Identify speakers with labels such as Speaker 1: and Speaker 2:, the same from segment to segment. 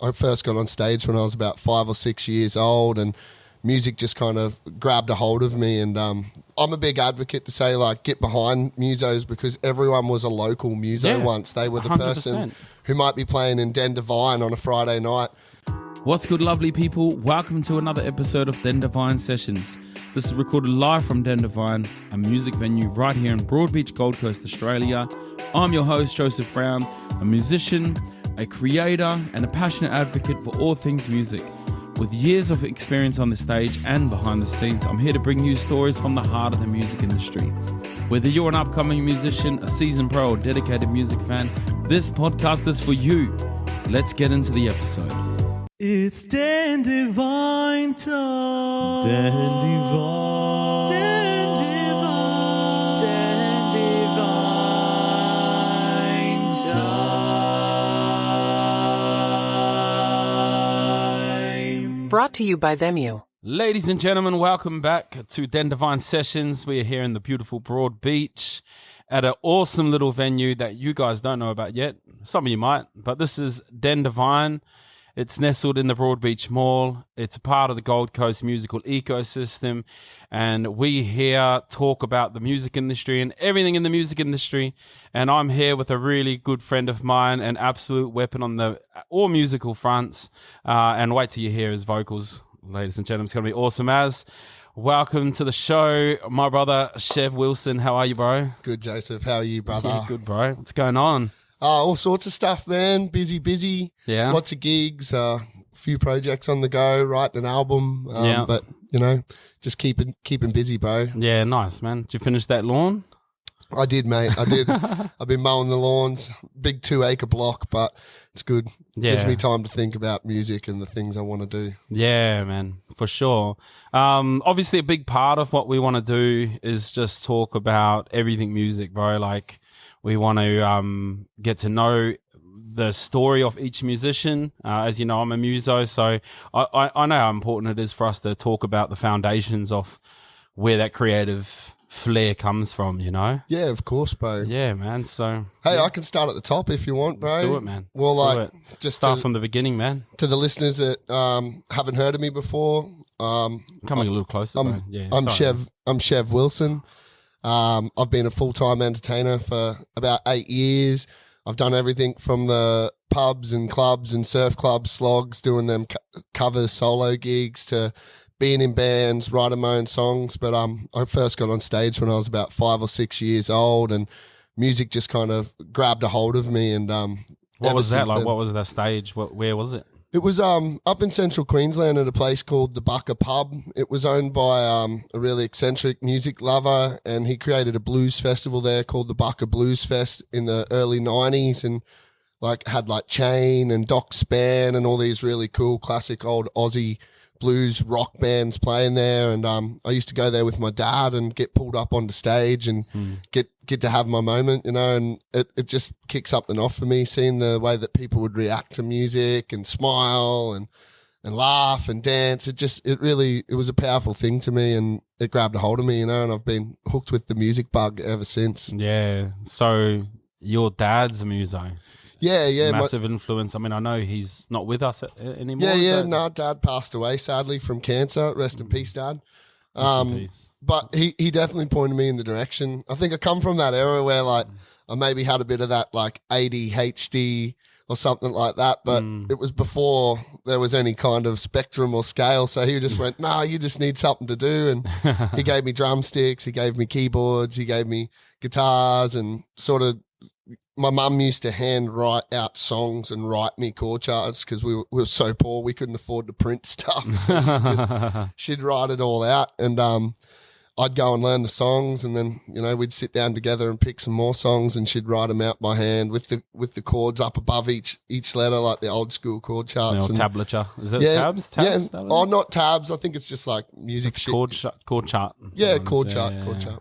Speaker 1: I first got on stage when I was about 5 or 6 years old, and music just kind of grabbed a hold of me. And I'm a big advocate to say, like, get behind musos, because everyone was a local muso once. They were the
Speaker 2: 100%.
Speaker 1: person who might be playing in Den Devine on a Friday night.
Speaker 2: What's good, lovely people? Welcome to another episode of Den Devine Sessions. This is recorded live from Den Devine, a music venue right here in Broadbeach, Gold Coast, Australia. I'm your host, Joseph Brown, a musician, a creator, and a passionate advocate for all things music. With years of experience on the stage and behind the scenes, I'm here to bring you stories from the heart of the music industry. Whether you're an upcoming musician, a seasoned pro, or dedicated music fan, this podcast is for you. Let's get into the episode.
Speaker 3: It's Den Devine Talk. Den Devine. Den Devine. Den Devine Time.
Speaker 4: Brought to you by Vimeo.
Speaker 2: Ladies and gentlemen, welcome back to Den Devine Sessions. We are here in the beautiful Broadbeach at an awesome little venue that you guys don't know about yet. Some of you might, but this is Den Devine. It's nestled in the Broadbeach Mall. It's a part of the Gold Coast musical ecosystem. And we here talk about the music industry and everything in the music industry. And I'm here with a really good friend of mine, an absolute weapon on all musical fronts. And wait till you hear his vocals, ladies and gentlemen. It's going to be awesome as. Welcome to the show, my brother, Chev Wilson. How are you, bro?
Speaker 1: Good, Joseph. How are you, brother?
Speaker 2: Yeah, good, bro. What's going on?
Speaker 1: All sorts of stuff, man. Busy.
Speaker 2: Yeah.
Speaker 1: Lots of gigs, a few projects on the go, writing an album. But, you know, just keeping busy, bro.
Speaker 2: Yeah, nice, man. Did you finish that lawn?
Speaker 1: I did, mate. I did. I've been mowing the lawns, big 2-acre block, but it's good.
Speaker 2: Yeah.
Speaker 1: Gives me time to think about music and the things I want to do.
Speaker 2: Yeah, man, for sure. Obviously, a big part of what we want to do is just talk about everything music, bro. Like, we want to get to know the story of each musician. As you know, I'm a muso, so I know how important it is for us to talk about the foundations of where that creative flair comes from, you know?
Speaker 1: Yeah, of course, bro.
Speaker 2: Yeah, man. So,
Speaker 1: hey, I can start at the top if you want, bro.
Speaker 2: Let's do it, man.
Speaker 1: Well,
Speaker 2: Let's do it.
Speaker 1: Just
Speaker 2: start from the beginning, man.
Speaker 1: To the listeners that haven't heard of me before,
Speaker 2: coming a little closer, bro. Yeah,
Speaker 1: I'm Chev Wilson. I've been a full-time entertainer for about 8 years. I've done everything from the pubs and clubs and surf clubs, slogs, doing them covers, solo gigs, to being in bands, writing my own songs. But I first got on stage when I was about 5 or 6 years old, and music just kind of grabbed a hold of me. And
Speaker 2: what was that like? Then, what was that stage? Where was it?
Speaker 1: It was up in central Queensland at a place called the Bucka Pub. It was owned by a really eccentric music lover, and he created a blues festival there called the Bucka Blues Fest in the early 90s, and had Chain and Doc Span and all these really cool classic old Aussie blues rock bands playing there. And I used to go there with my dad and get pulled up onto stage and get to have my moment, you know, and it just kicks something off for me, seeing the way that people would react to music and smile and laugh and dance. It was a powerful thing to me, and it grabbed a hold of me, you know, and I've been hooked with the music bug ever since.
Speaker 2: Yeah. So your dad's a muso.
Speaker 1: Yeah.
Speaker 2: Massive influence. I mean, I know he's not with us anymore.
Speaker 1: No, Dad passed away, sadly, from cancer. Rest in peace, Dad.
Speaker 2: Rest in peace.
Speaker 1: But he definitely pointed me in the direction. I think I come from that era where, I maybe had a bit of that, ADHD or something like that, but it was before there was any kind of spectrum or scale. So he just went, "No, you just need something to do." And he gave me drumsticks, he gave me keyboards, he gave me guitars, and sort of, my mum used to hand write out songs and write me chord charts because we were so poor we couldn't afford to print stuff. So she'd write it all out, and I'd go and learn the songs, and then, you know, we'd sit down together and pick some more songs, and she'd write them out by hand with the chords up above each letter, like the old school chord charts.
Speaker 2: The old tablature. Is that tabs?
Speaker 1: Yeah. Not tabs. I think it's just like music shit.
Speaker 2: Chord chart.
Speaker 1: Yeah, chord chart.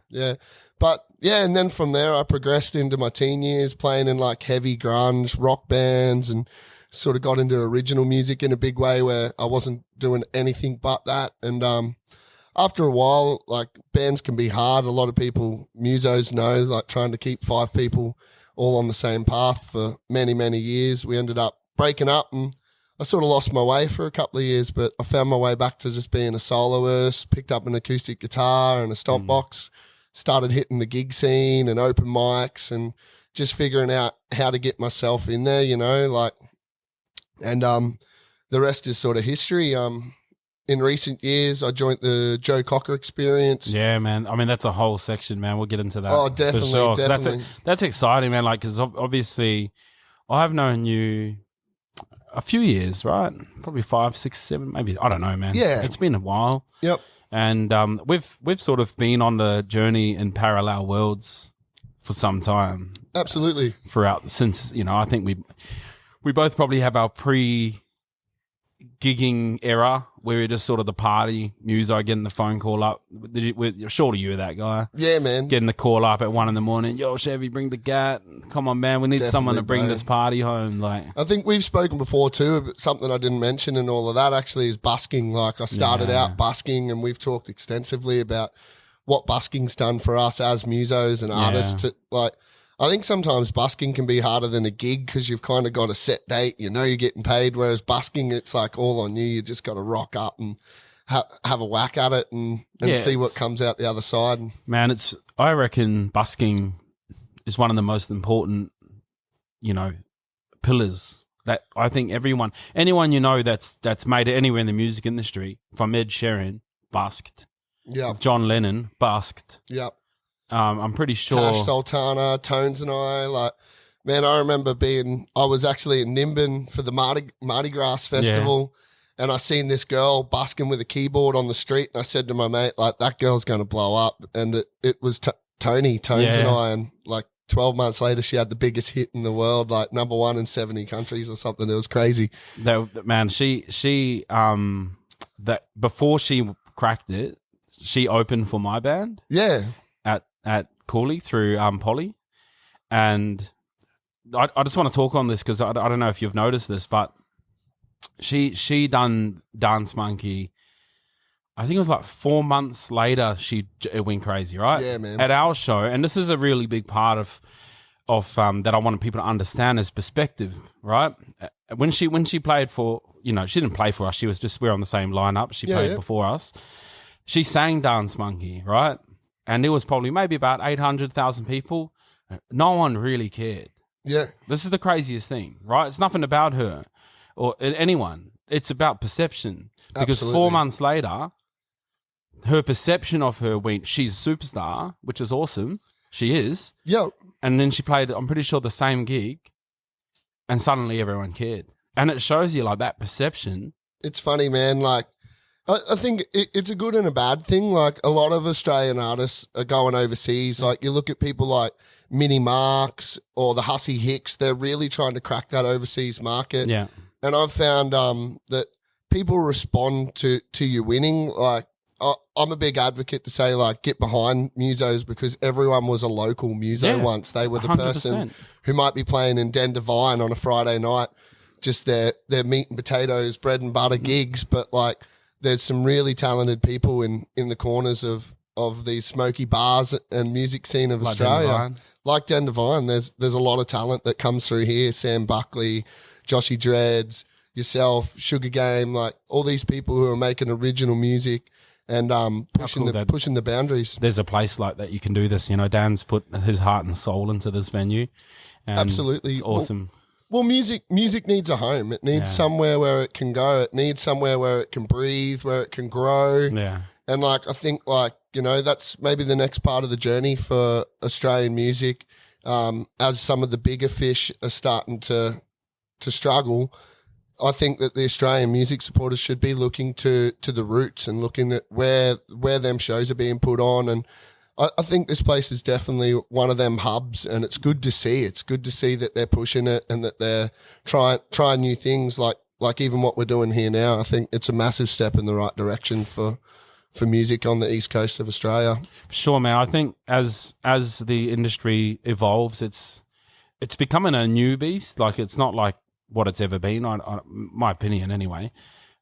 Speaker 1: Yeah. But yeah, and then from there I progressed into my teen years playing in heavy grunge rock bands, and sort of got into original music in a big way where I wasn't doing anything but that. And after a while, bands can be hard. A lot of people, musos, know, trying to keep 5 people all on the same path for many, many years. We ended up breaking up, and I sort of lost my way for a couple of years, but I found my way back to just being a soloist, picked up an acoustic guitar and a stomp box, started hitting the gig scene and open mics and just figuring out how to get myself in there, you know, like, and the rest is sort of history. In recent years, I joined the Joe Cocker Experience.
Speaker 2: Yeah, man. I mean, that's a whole section, man. We'll get into that.
Speaker 1: Oh, definitely,
Speaker 2: for sure.
Speaker 1: definitely.
Speaker 2: That's exciting, man. Like, because obviously, I've known you a few years, right? Probably 5, 6, 7, maybe. I don't know, man.
Speaker 1: Yeah,
Speaker 2: it's been a while.
Speaker 1: Yep.
Speaker 2: And we've sort of been on the journey in parallel worlds for some time.
Speaker 1: Absolutely.
Speaker 2: Since, you know, I think we both probably have our gigging era where we're just sort of the party muso, getting the phone call up. Surely you were that guy.
Speaker 1: Yeah, man.
Speaker 2: Getting the call up at 1 a.m. Yo, Chevy, bring the gat. Come on, man. We need someone to bring this party home. Like,
Speaker 1: I think we've spoken before too, but something I didn't mention and all of that actually is busking. Like, I started out busking, and we've talked extensively about what busking's done for us as musos and artists. I think sometimes busking can be harder than a gig because you've kind of got a set date. You know you're getting paid, whereas busking, it's like all on you. You just got to rock up and have a whack at it and see what comes out the other side.
Speaker 2: Man, I reckon busking is one of the most important, you know, pillars that I think anyone you know that's made it anywhere in the music industry, from Ed Sheeran, busked.
Speaker 1: Yeah.
Speaker 2: John Lennon, busked.
Speaker 1: Yep.
Speaker 2: I'm pretty sure.
Speaker 1: Tash Sultana, Tones and I, like, man, I remember I was actually in Nimbin for the Mardi Gras festival, and I seen this girl busking with a keyboard on the street, and I said to my mate, like, that girl's going to blow up. And it was Tones and I, and like 12 months later, she had the biggest hit in the world, like #1 in 70 countries or something. It was crazy.
Speaker 2: Man, she that before she cracked it, she opened for my band.
Speaker 1: Yeah.
Speaker 2: At Cooley through Polly, and I just want to talk on this because I don't know if you've noticed this, but she done Dance Monkey. I think it was like 4 months later it went crazy, right?
Speaker 1: Yeah, man.
Speaker 2: At our show, and this is a really big part of that I wanted people to understand is perspective, right? When she played for, you know, she didn't play for us. She was just, we're on the same lineup. She played before us. She sang Dance Monkey, right? And there was probably maybe about 800,000 people. No one really cared.
Speaker 1: Yeah.
Speaker 2: This is the craziest thing, right? It's nothing about her or anyone. It's about perception. Because
Speaker 1: Absolutely.
Speaker 2: 4 months later, her perception of her went, she's a superstar, which is awesome. She is.
Speaker 1: Yep.
Speaker 2: And then she played, I'm pretty sure, the same gig, and suddenly everyone cared. And it shows you, like, that perception.
Speaker 1: It's funny, man. Like, I think it's a good and a bad thing. Like, a lot of Australian artists are going overseas. Like, you look at people like Minnie Marks or the Hussy Hicks. They're really trying to crack that overseas market.
Speaker 2: Yeah.
Speaker 1: And I've found that people respond to you winning. Like, I'm a big advocate to say, like, get behind musos because everyone was a local muso once. They were the
Speaker 2: 100%.
Speaker 1: person who might be playing in Den Devine on a Friday night, just their meat and potatoes, bread and butter gigs. But, like, there's some really talented people in the corners of these smoky bars and music scene of Australia. Like Den Devine, there's a lot of talent that comes through here. Sam Buckley, Joshy Dreads, yourself, Sugar Game, like all these people who are making original music and pushing the boundaries.
Speaker 2: There's a place like that you can do this. You know, Dan's put his heart and soul into this venue. And
Speaker 1: absolutely.
Speaker 2: It's awesome.
Speaker 1: Well, music needs a home. It needs somewhere where it can go. It needs somewhere where it can breathe, where it can grow.
Speaker 2: Yeah.
Speaker 1: And, like, I think, like, you know, that's maybe the next part of the journey for Australian music. As some of the bigger fish are starting to struggle, I think that the Australian music supporters should be looking to the roots and looking at where them shows are being put on. And I think this place is definitely one of them hubs, and it's good to see. It's good to see that they're pushing it and that they're trying new things like even what we're doing here now. I think it's a massive step in the right direction for music on the east coast of Australia.
Speaker 2: Sure, man. I think as the industry evolves, it's becoming a new beast. Like, it's not like what it's ever been, my opinion anyway.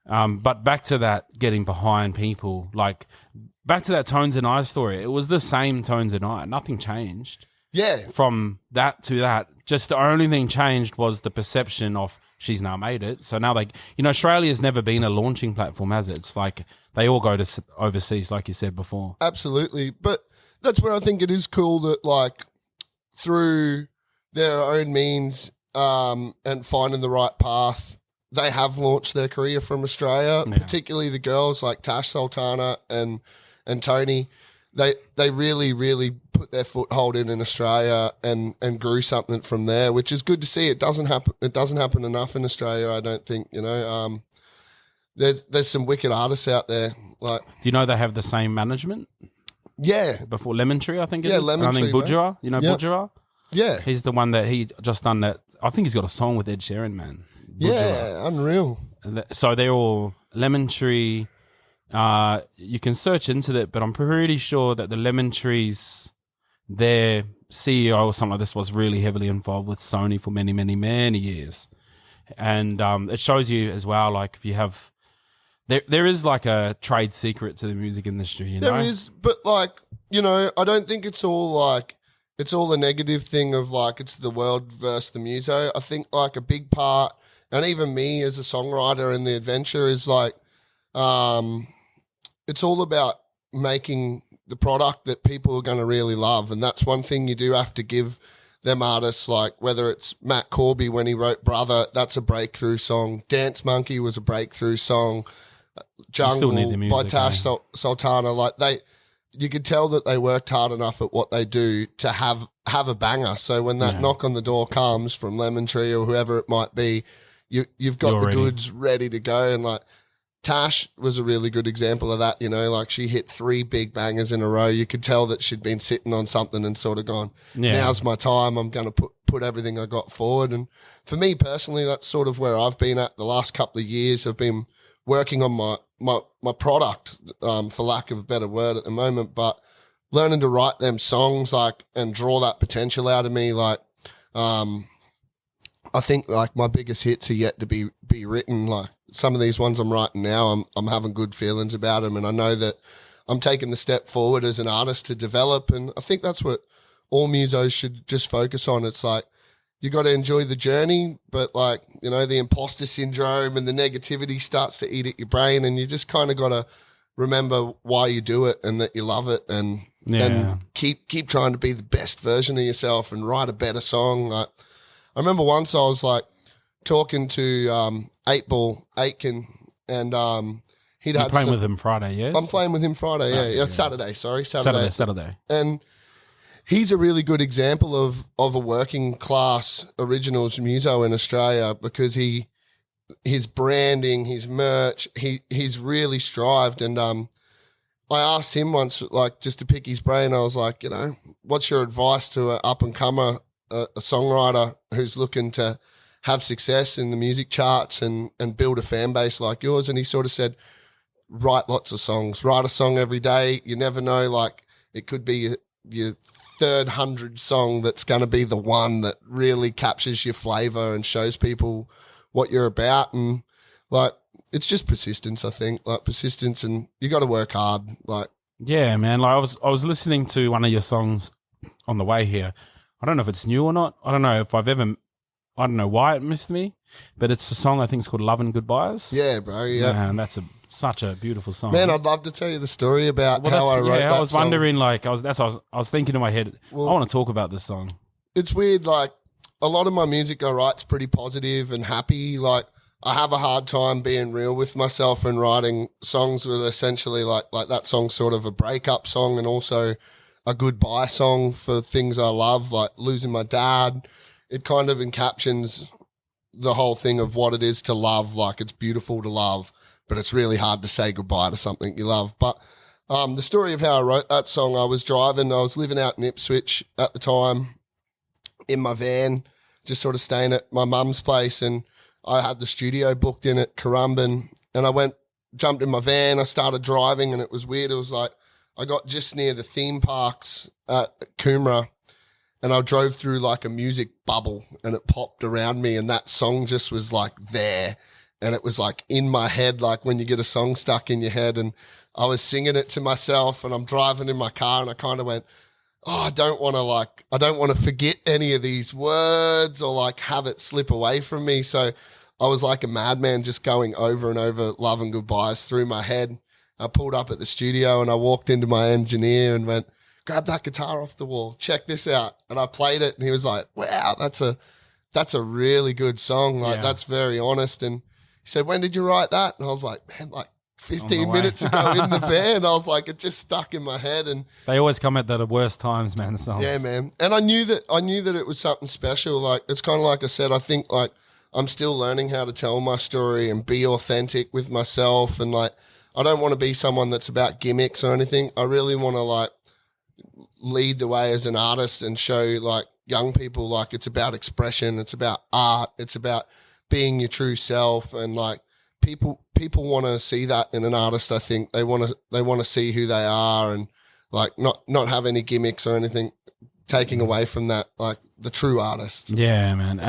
Speaker 2: But back to that getting behind people, like back to that Tones and I story, it was the same Tones and I. Nothing changed.
Speaker 1: Yeah.
Speaker 2: From that to that. Just the only thing changed was the perception of she's now made it. So now Australia's never been a launching platform, has it? It's like they all go to overseas, like you said before.
Speaker 1: Absolutely. But that's where I think it is cool that like through their own means and finding the right path, they have launched their career from Australia, particularly the girls like Tash Sultana and Tony. They really, really put their foothold in Australia and grew something from there, which is good to see. It doesn't happen enough in Australia, I don't think. There's some wicked artists out there. Like,
Speaker 2: do you know they have the same management?
Speaker 1: Yeah,
Speaker 2: before Lemon Tree, I think it is.
Speaker 1: Lemon
Speaker 2: I think
Speaker 1: Tree,
Speaker 2: Budgerah, Budgerah.
Speaker 1: Yeah,
Speaker 2: he's the one that he just done that. I think he's got a song with Ed Sheeran, man. Budgerah.
Speaker 1: Yeah, unreal.
Speaker 2: So they're all Lemon Tree. You can search into that, but I'm pretty sure that the Lemon Trees, their CEO or something like this was really heavily involved with Sony for many, many, many years. And it shows you as well, like if you have, there is like a trade secret to the music industry,
Speaker 1: There is, but like, I don't think it's all a negative thing of like it's the world versus the muso. I think like a big part, and even me as a songwriter in the adventure is like, it's all about making the product that people are going to really love. And that's one thing you do have to give them artists, like whether it's Matt Corby when he wrote Brother, that's a breakthrough song. Dance Monkey was a breakthrough song. Jungle by Tash Sultana, like you could tell that they worked hard enough at what they do to have a banger. So when that knock on the door comes from Lemon Tree or whoever it might be, you've got the goods ready to go. And like Tash was a really good example of that, like she hit 3 big bangers in a row. You could tell that she'd been sitting on something and sort of gone, now's my time. I'm going to put everything I got forward. And for me personally, that's sort of where I've been at the last couple of years. I've been working on my product, for lack of a better word at the moment, but learning to write them songs like and draw that potential out of me. Like, I think like my biggest hits are yet to be written. Like some of these ones I'm writing now, I'm having good feelings about them, and I know that I'm taking the step forward as an artist to develop. And I think that's what all musos should just focus on. It's like you got to enjoy the journey, but like the imposter syndrome and the negativity starts to eat at your brain, and you just kind of got to remember why you do it and that you love it, and keep trying to be the best version of yourself and write a better song. Like I remember once I was like talking to 8 Ball Aitken, and he'd
Speaker 2: You're
Speaker 1: had
Speaker 2: playing with him Friday, yes?
Speaker 1: I'm playing with him Friday, yeah. Saturday.
Speaker 2: Saturday.
Speaker 1: And he's a really good example of a working class originals muso in Australia, because his branding, his merch, he's really strived. And I asked him once, like just to pick his brain, I was like, what's your advice to an up and comer, a songwriter who's looking to have success in the music charts and build a fan base like yours? And he sort of said, write lots of songs, write a song every day. You never know, like it could be your 300th song that's going to be the one that really captures your flavor and shows people what you're about. And like it's just persistence, I think, like persistence, and you got to work hard. Like,
Speaker 2: yeah, man. Like I was listening to one of your songs on the way here. I don't know if it's new or not. I don't know if I don't know why it missed me, but it's a song I think it's called Love and Goodbyes.
Speaker 1: Yeah, bro. Yeah,
Speaker 2: man, that's such a beautiful song.
Speaker 1: Man, I'd love to tell you the story about how I wrote that
Speaker 2: I was
Speaker 1: song.
Speaker 2: wondering, like, I was thinking in my head, I want to talk about this song.
Speaker 1: It's weird, like a lot of my music I write's pretty positive and happy. Like I have a hard time being real with myself and writing songs that are essentially like that song's sort of a breakup song and also a goodbye song for things I love, like losing my dad. It kind of encapsulates the whole thing of what it is to love. Like it's beautiful to love, but it's really hard to say goodbye to something you love. But the story of how I wrote that song, I was living out in Ipswich at the time in my van, just sort of staying at my mum's place, and I had the studio booked in at Currumbin, and I jumped in my van, I started driving, and it was weird. It was like I got just near the theme parks at Coomera, and I drove through like a music bubble, and it popped around me, and that song just was like there, and it was like in my head, like when you get a song stuck in your head, and I was singing it to myself, and I'm driving in my car, and I kind of went, oh, I don't want to forget any of these words or like have it slip away from me. So I was like a madman just going over and over Love and Goodbyes through my head. I pulled up at the studio and I walked into my engineer and went, grab that guitar off the wall, check this out. And I played it and he was like, wow, that's a really good song. Like, that's very honest. And he said, when did you write that? And I was like, man, like 15 minutes ago in the van. I was like, it just stuck in my head. And
Speaker 2: they always come at the worst times, man, the songs.
Speaker 1: Yeah, man. And I knew that it was something special. Like, it's kind of like I said, I think like I'm still learning how to tell my story and be authentic with myself. And like, I don't want to be someone that's about gimmicks or anything. I really want to like lead the way as an artist and show like young people like it's about expression, it's about art, it's about being your true self. And like people want to see that in an artist. I think they want to see who they are and like not have any gimmicks or anything taking away from that, like the true artist.
Speaker 2: Yeah, man.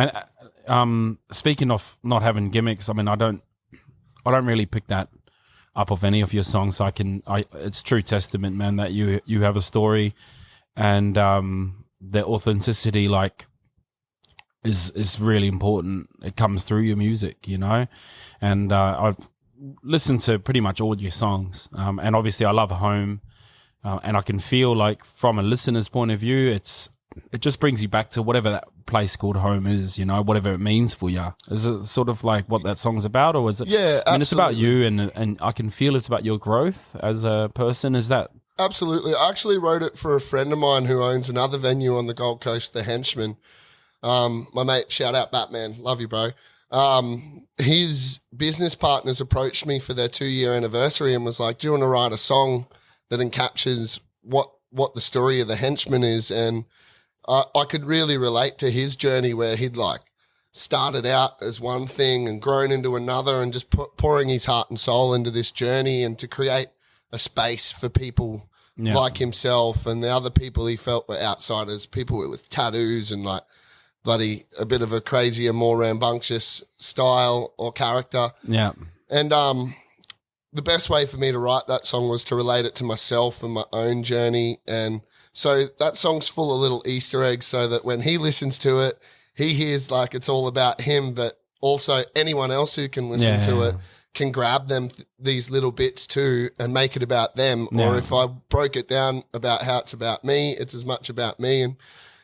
Speaker 2: And speaking of not having gimmicks, I mean, I don't really pick that up of any of your songs. So it's true testament, man, that you have a story, and the authenticity like is really important. It comes through your music, you know. And I've listened to pretty much all your songs, and obviously I love Home, and I can feel like from a listener's point of view, it just brings you back to whatever that place called home is, you know, whatever it means for you. Is it sort of like what that song's about, or is it?
Speaker 1: Yeah,
Speaker 2: I mean, it's about you, and I can feel it's about your growth as a person. Is that?
Speaker 1: Absolutely. I actually wrote it for a friend of mine who owns another venue on the Gold Coast, the Henchman. My mate, shout out Batman, love you, bro. His business partners approached me for their 2-year anniversary and was like, do you want to write a song that encaptures what the story of the Henchman is? And I could really relate to his journey where he'd like started out as one thing and grown into another and just pouring his heart and soul into this journey and to create a space for people like himself and the other people he felt were outsiders, people with tattoos and like bloody a bit of a crazier, more rambunctious style or character.
Speaker 2: Yeah.
Speaker 1: And the best way for me to write that song was to relate it to myself and my own journey. And so that song's full of little Easter eggs so that when he listens to it, he hears like it's all about him, but also anyone else who can listen to it can grab these little bits too and make it about them. Or if I broke it down about how it's about me, it's as much about me. And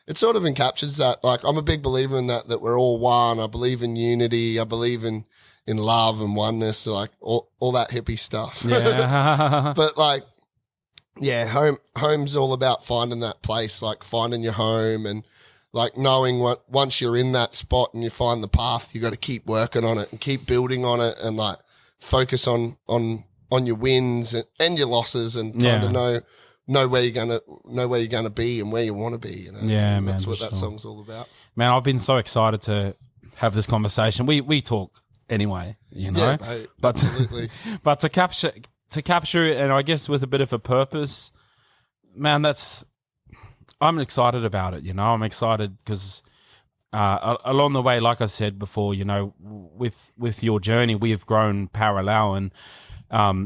Speaker 1: it sort of encaptures that. Like, I'm a big believer in that we're all one. I believe in unity. I believe in love and oneness, like all that hippie stuff.
Speaker 2: Yeah.
Speaker 1: But like, yeah, home's all about finding that place, like finding your home and like knowing what once you're in that spot and you find the path, you got to keep working on it and keep building on it and like focus on your wins and your losses and kind of know where you're gonna be and where you want to be. You know?
Speaker 2: Yeah, man.
Speaker 1: That's what that song's all about.
Speaker 2: Man, I've been so excited to have this conversation. We talk anyway, you know.
Speaker 1: Yeah, mate, absolutely.
Speaker 2: But to capture it, and I guess with a bit of a purpose, man, I'm excited about it. You know, I'm excited because along the way, like I said before, you know, with your journey, we have grown parallel and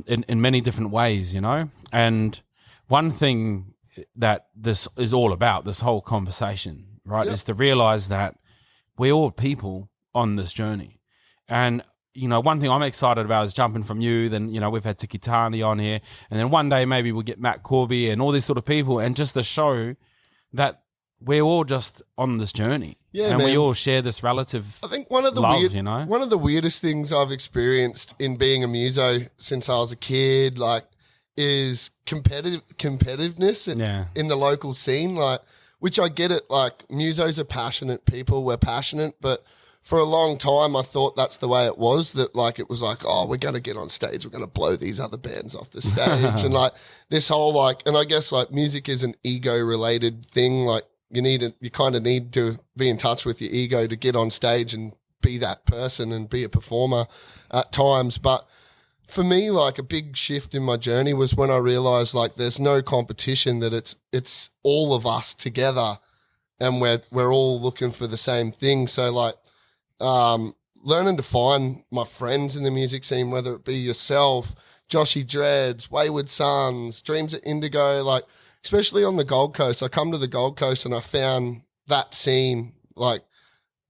Speaker 2: in many different ways, you know. And one thing that this is all about, this whole conversation, right, is to realize that we're all people on this journey. And, you know, one thing I'm excited about is jumping from you. Then, you know, we've had Tiki Tani on here. And then one day maybe we'll get Matt Corby and all these sort of people. And just to show that we're all just on this journey. Yeah, and man, we all share this relative
Speaker 1: I think one of the
Speaker 2: love, you know?
Speaker 1: One of the weirdest things I've experienced in being a muso since I was a kid, like, is competitiveness in the local scene. Like, which I get it. Like, musos are passionate people. We're passionate, but for a long time, I thought that's the way it was, that like, it was like, oh, we're going to get on stage. We're going to blow these other bands off the stage. And like this whole like, and I guess like music is an ego related thing. Like you kind of need to be in touch with your ego to get on stage and be that person and be a performer at times. But for me, like a big shift in my journey was when I realized like there's no competition, that it's all of us together and we're all looking for the same thing. So like, learning to find my friends in the music scene, whether it be yourself, Joshy Dreads, Wayward Sons, Dreams at Indigo, like especially on the Gold Coast. I come to the Gold Coast and I found that scene like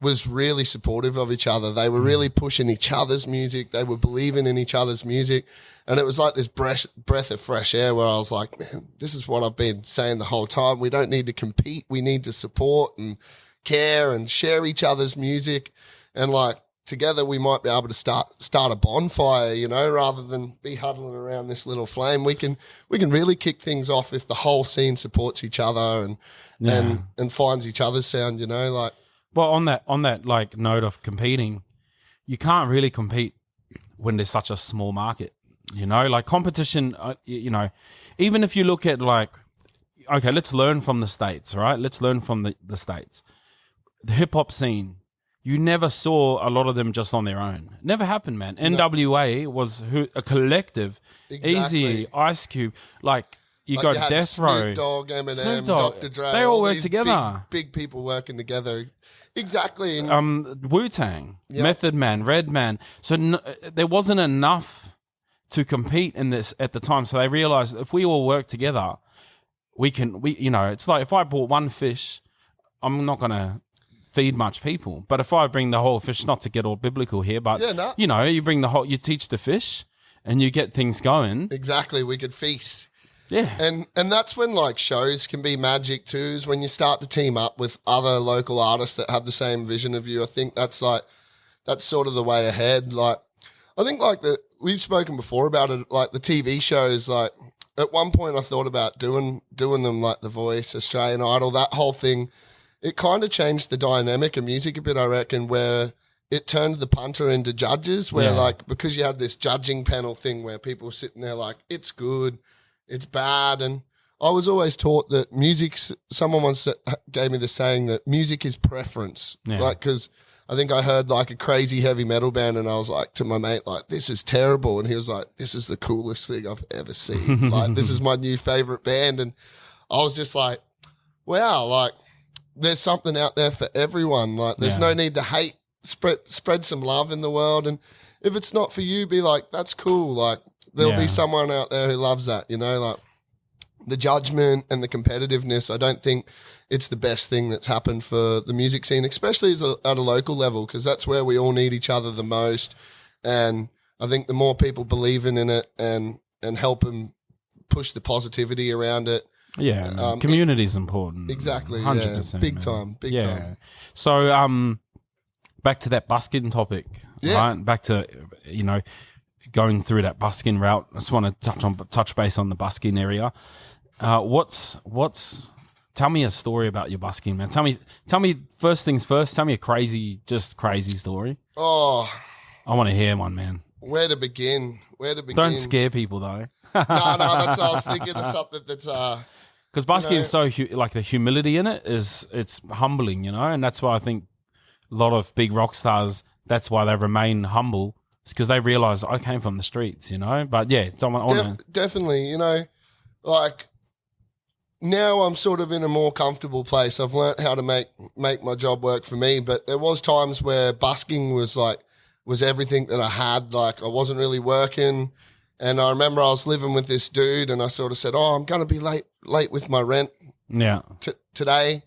Speaker 1: was really supportive of each other. They were really pushing each other's music. They were believing in each other's music. And it was like this breath of fresh air where I was like, man, this is what I've been saying the whole time. We don't need to compete. We need to support and care and share each other's music. And like together we might be able to start a bonfire, you know, rather than be huddling around this little flame. We can really kick things off if the whole scene supports each other and finds each other's sound, you know, like.
Speaker 2: Well, on that like note of competing, you can't really compete when there's such a small market, you know, like competition, you know, even if you look at like, okay, let's learn from the States, right? Let's learn from the States. The hip hop scene, you never saw a lot of them just on their own. Never happened, man. No. NWA was a collective,
Speaker 1: Exactly.
Speaker 2: Easy, Ice Cube, like you
Speaker 1: Like
Speaker 2: got
Speaker 1: you had
Speaker 2: Death Row.
Speaker 1: Snoop Dogg, Eminem,
Speaker 2: Snoop Dogg.
Speaker 1: Dr. Dre.
Speaker 2: They all work
Speaker 1: these
Speaker 2: together.
Speaker 1: Big people working together. Exactly. And
Speaker 2: Wu-Tang,
Speaker 1: Yep.
Speaker 2: Method Man, Redman. So there wasn't enough to compete in this at the time. So they realized if we all work together, we you know, it's like if I bought one fish, I'm not going to feed much people. But if I bring the whole fish, not to get all biblical here, but you know, you bring you teach the fish and you get things going.
Speaker 1: Exactly. We could feast.
Speaker 2: Yeah.
Speaker 1: And that's when like shows can be magic too, is when you start to team up with other local artists that have the same vision of you. I think that's sort of the way ahead. Like I think like we've spoken before about it, like the TV shows, like at one point I thought about doing them like The Voice, Australian Idol, that whole thing. It kind of changed the dynamic of music a bit, I reckon, where it turned the punter into judges, where like because you had this judging panel thing where people were sitting there like, it's good, it's bad. And I was always taught that music, someone once gave me the saying that music is preference.
Speaker 2: Yeah.
Speaker 1: Like, because I think I heard like a crazy heavy metal band and I was like to my mate, like, this is terrible. And he was like, this is the coolest thing I've ever seen. Like, this is my new favorite band. And I was just like, wow, like there's something out there for everyone. Like there's no need to hate, spread some love in the world. And if it's not for you, be like, that's cool. Like, there'll be someone out there who loves that, you know, like the judgment and the competitiveness. I don't think it's the best thing that's happened for the music scene, especially at a local level, because that's where we all need each other the most. And I think the more people believe in it and help them push the positivity around it.
Speaker 2: Yeah, community is important.
Speaker 1: Exactly.
Speaker 2: 100%.
Speaker 1: Yeah, big time.
Speaker 2: So, back to that busking topic.
Speaker 1: Yeah.
Speaker 2: Right? Back to, you know, going through that busking route. I just want to touch base on the busking area. Tell me a story about your busking, man. Tell me first things first. Tell me a crazy story.
Speaker 1: Oh,
Speaker 2: I want to hear one, man.
Speaker 1: Where to begin?
Speaker 2: Don't scare people though.
Speaker 1: No, that's I was thinking of something that's
Speaker 2: because busking is so like the humility in it it's humbling, you know, and that's why I think a lot of big rock stars, that's why they remain humble. It's because they realize I came from the streets, you know. But yeah,
Speaker 1: definitely, you know, like now I'm sort of in a more comfortable place. I've learnt how to make my job work for me. But there was times where busking was everything that I had. Like I wasn't really working, and I remember I was living with this dude, and I sort of said, "Oh, I'm going to be late with my rent, today,"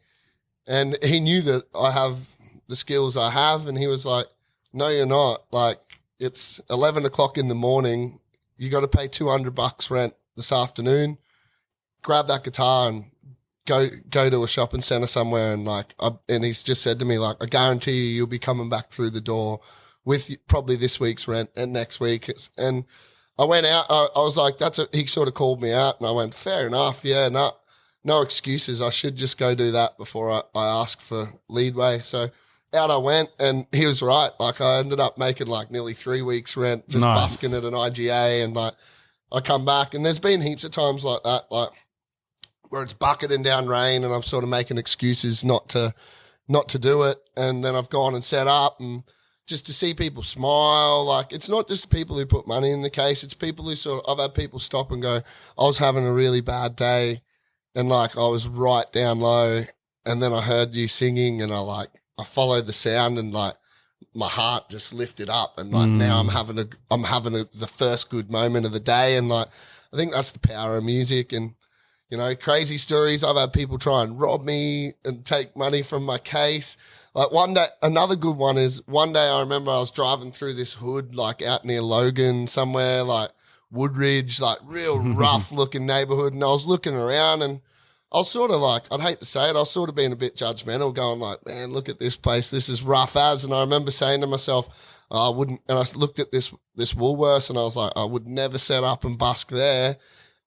Speaker 1: and he knew that I have the skills I have, and he was like, "No, you're not. Like, it's 11 o'clock in the morning. You got to pay $200 rent this afternoon. Grab that guitar and go to a shopping center somewhere." And and he's just said to me, like, "I guarantee you'll be coming back through the door with probably this week's rent and next week." And I went out. I was like, he sort of called me out, and I went, fair enough. Yeah, no excuses. I should just go do that before I ask for leadway. So out I went, and he was right. Like I ended up making like nearly 3 weeks rent just busking at an IGA, and like I come back, and there's been heaps of times like that, like where it's bucketing down rain, and I'm sort of making excuses not to do it, and then I've gone and set up, and just to see people smile. Like it's not just the people who put money in the case; it's people who I've had people stop and go, "I was having a really bad day, and like I was right down low, and then I heard you singing, and I followed the sound, and like my heart just lifted up, and like now I'm having the first good moment of the day." And like I think that's the power of music. And you know, crazy stories. I've had people try and rob me and take money from my case. Like one day, another good one is one day I remember I was driving through this hood, like out near Logan somewhere, like Woodridge, like real rough looking neighborhood. And I was looking around and I was sort of like, I'd hate to say it, I was sort of being a bit judgmental, going like, man, look at this place. This is rough as. And I remember saying to myself, I wouldn't, and I looked at this Woolworths and I was like, I would never set up and busk there.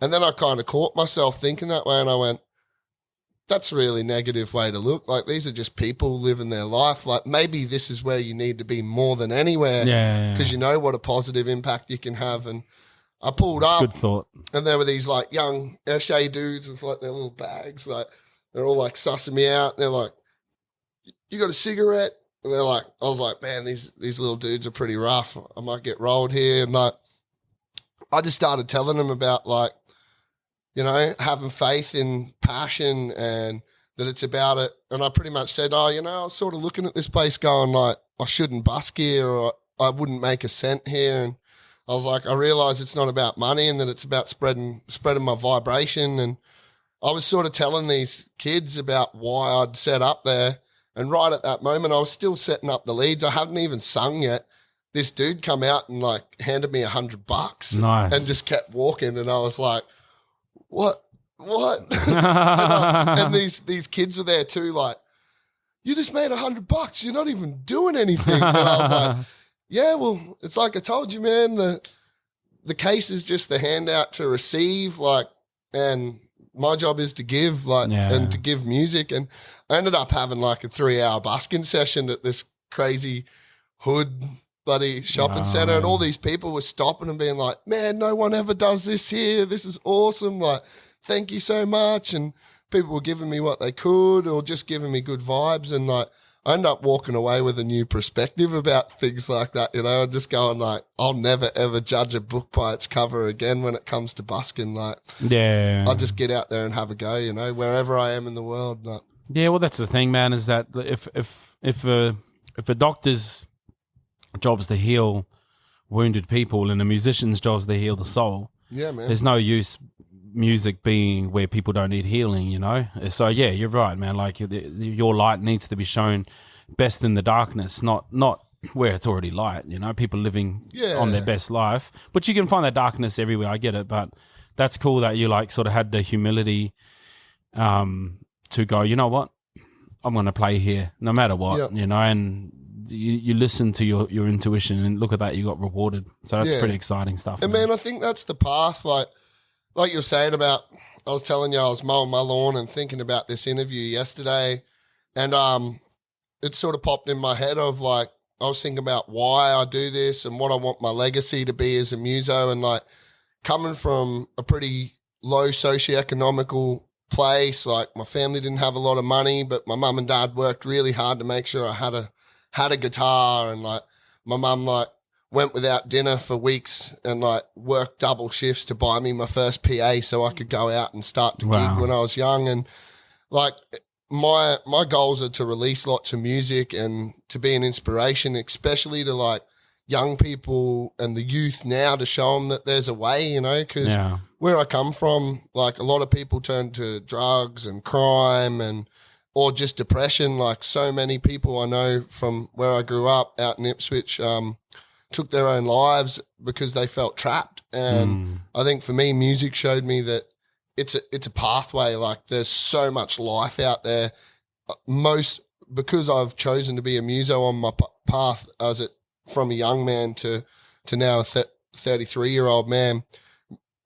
Speaker 1: And then I kind of caught myself thinking that way and I went, that's a really negative way to look. Like, these are just people living their life. Like, maybe this is where you need to be more than anywhere.
Speaker 2: Yeah.
Speaker 1: Because you know what a positive impact you can have. And I pulled up.
Speaker 2: Good thought.
Speaker 1: And there were these, like, young SA dudes with, like, their little bags. Like, they're all, like, sussing me out. They're like, you got a cigarette? And they're like, I was like, man, these little dudes are pretty rough. I might get rolled here. And, like, I just started telling them about, like, you know, having faith in passion and that it's about it. And I pretty much said, I was sort of looking at this place going like, I shouldn't busk here or I wouldn't make a cent here. And I was like, I realize it's not about money and that it's about spreading my vibration. And I was sort of telling these kids about why I'd set up there. And right at that moment, I was still setting up the leads. I hadn't even sung yet. This dude come out and like handed me $100
Speaker 2: Nice.
Speaker 1: and just kept walking. And I was like, what? and these kids were there too, like, you just made $100. You're not even doing anything. And I was like, yeah, well, it's like I told you, man, the case is just the handout to receive, like, and my job is to give, like, and to give music. And I ended up having like a 3-hour busking session at this crazy hood bloody shopping center, and all these people were stopping and being like, man, no one ever does this here. This is awesome. Like, thank you so much. And people were giving me what they could or just giving me good vibes. And like, I ended up walking away with a new perspective about things like that, you know, and just going like, I'll never ever judge a book by its cover again when it comes to busking. Like, I'll just get out there and have a go, you know, wherever I am in the world. Like,
Speaker 2: yeah, well, that's the thing, man, is that if a doctor's job's to heal wounded people and a musician's job's to heal the soul,
Speaker 1: yeah, man,
Speaker 2: there's no use music being where people don't need healing, you know? So, yeah, you're right, man. Like, your light needs to be shown best in the darkness, not where it's already light, you know? People living on their best life. But you can find that darkness everywhere, I get it. But that's cool that you, like, sort of had the humility to go, you know what? I'm going to play here no matter what, you know? And you listen to your intuition, and look at that, you got rewarded. So that's pretty exciting stuff.
Speaker 1: And man, I think that's the path. Like you were saying about, I was telling you I was mowing my lawn and thinking about this interview yesterday, and it sort of popped in my head of like, I was thinking about why I do this and what I want my legacy to be as a muso, and like coming from a pretty low socioeconomical place, like my family didn't have a lot of money, but my mum and dad worked really hard to make sure I had a guitar, and like my mum like went without dinner for weeks and like worked double shifts to buy me my first PA so I could go out and start to gig when I was young. And like my goals are to release lots of music and to be an inspiration, especially to like young people and the youth now, to show them that there's a way, you know, because where I come from, like a lot of people turn to drugs and crime or just depression. Like so many people I know from where I grew up out in Ipswich took their own lives because they felt trapped. And I think for me, music showed me that it's a pathway. Like there's so much life out there. Because I've chosen to be a muso on my path from a young man to now a 33-year-old man,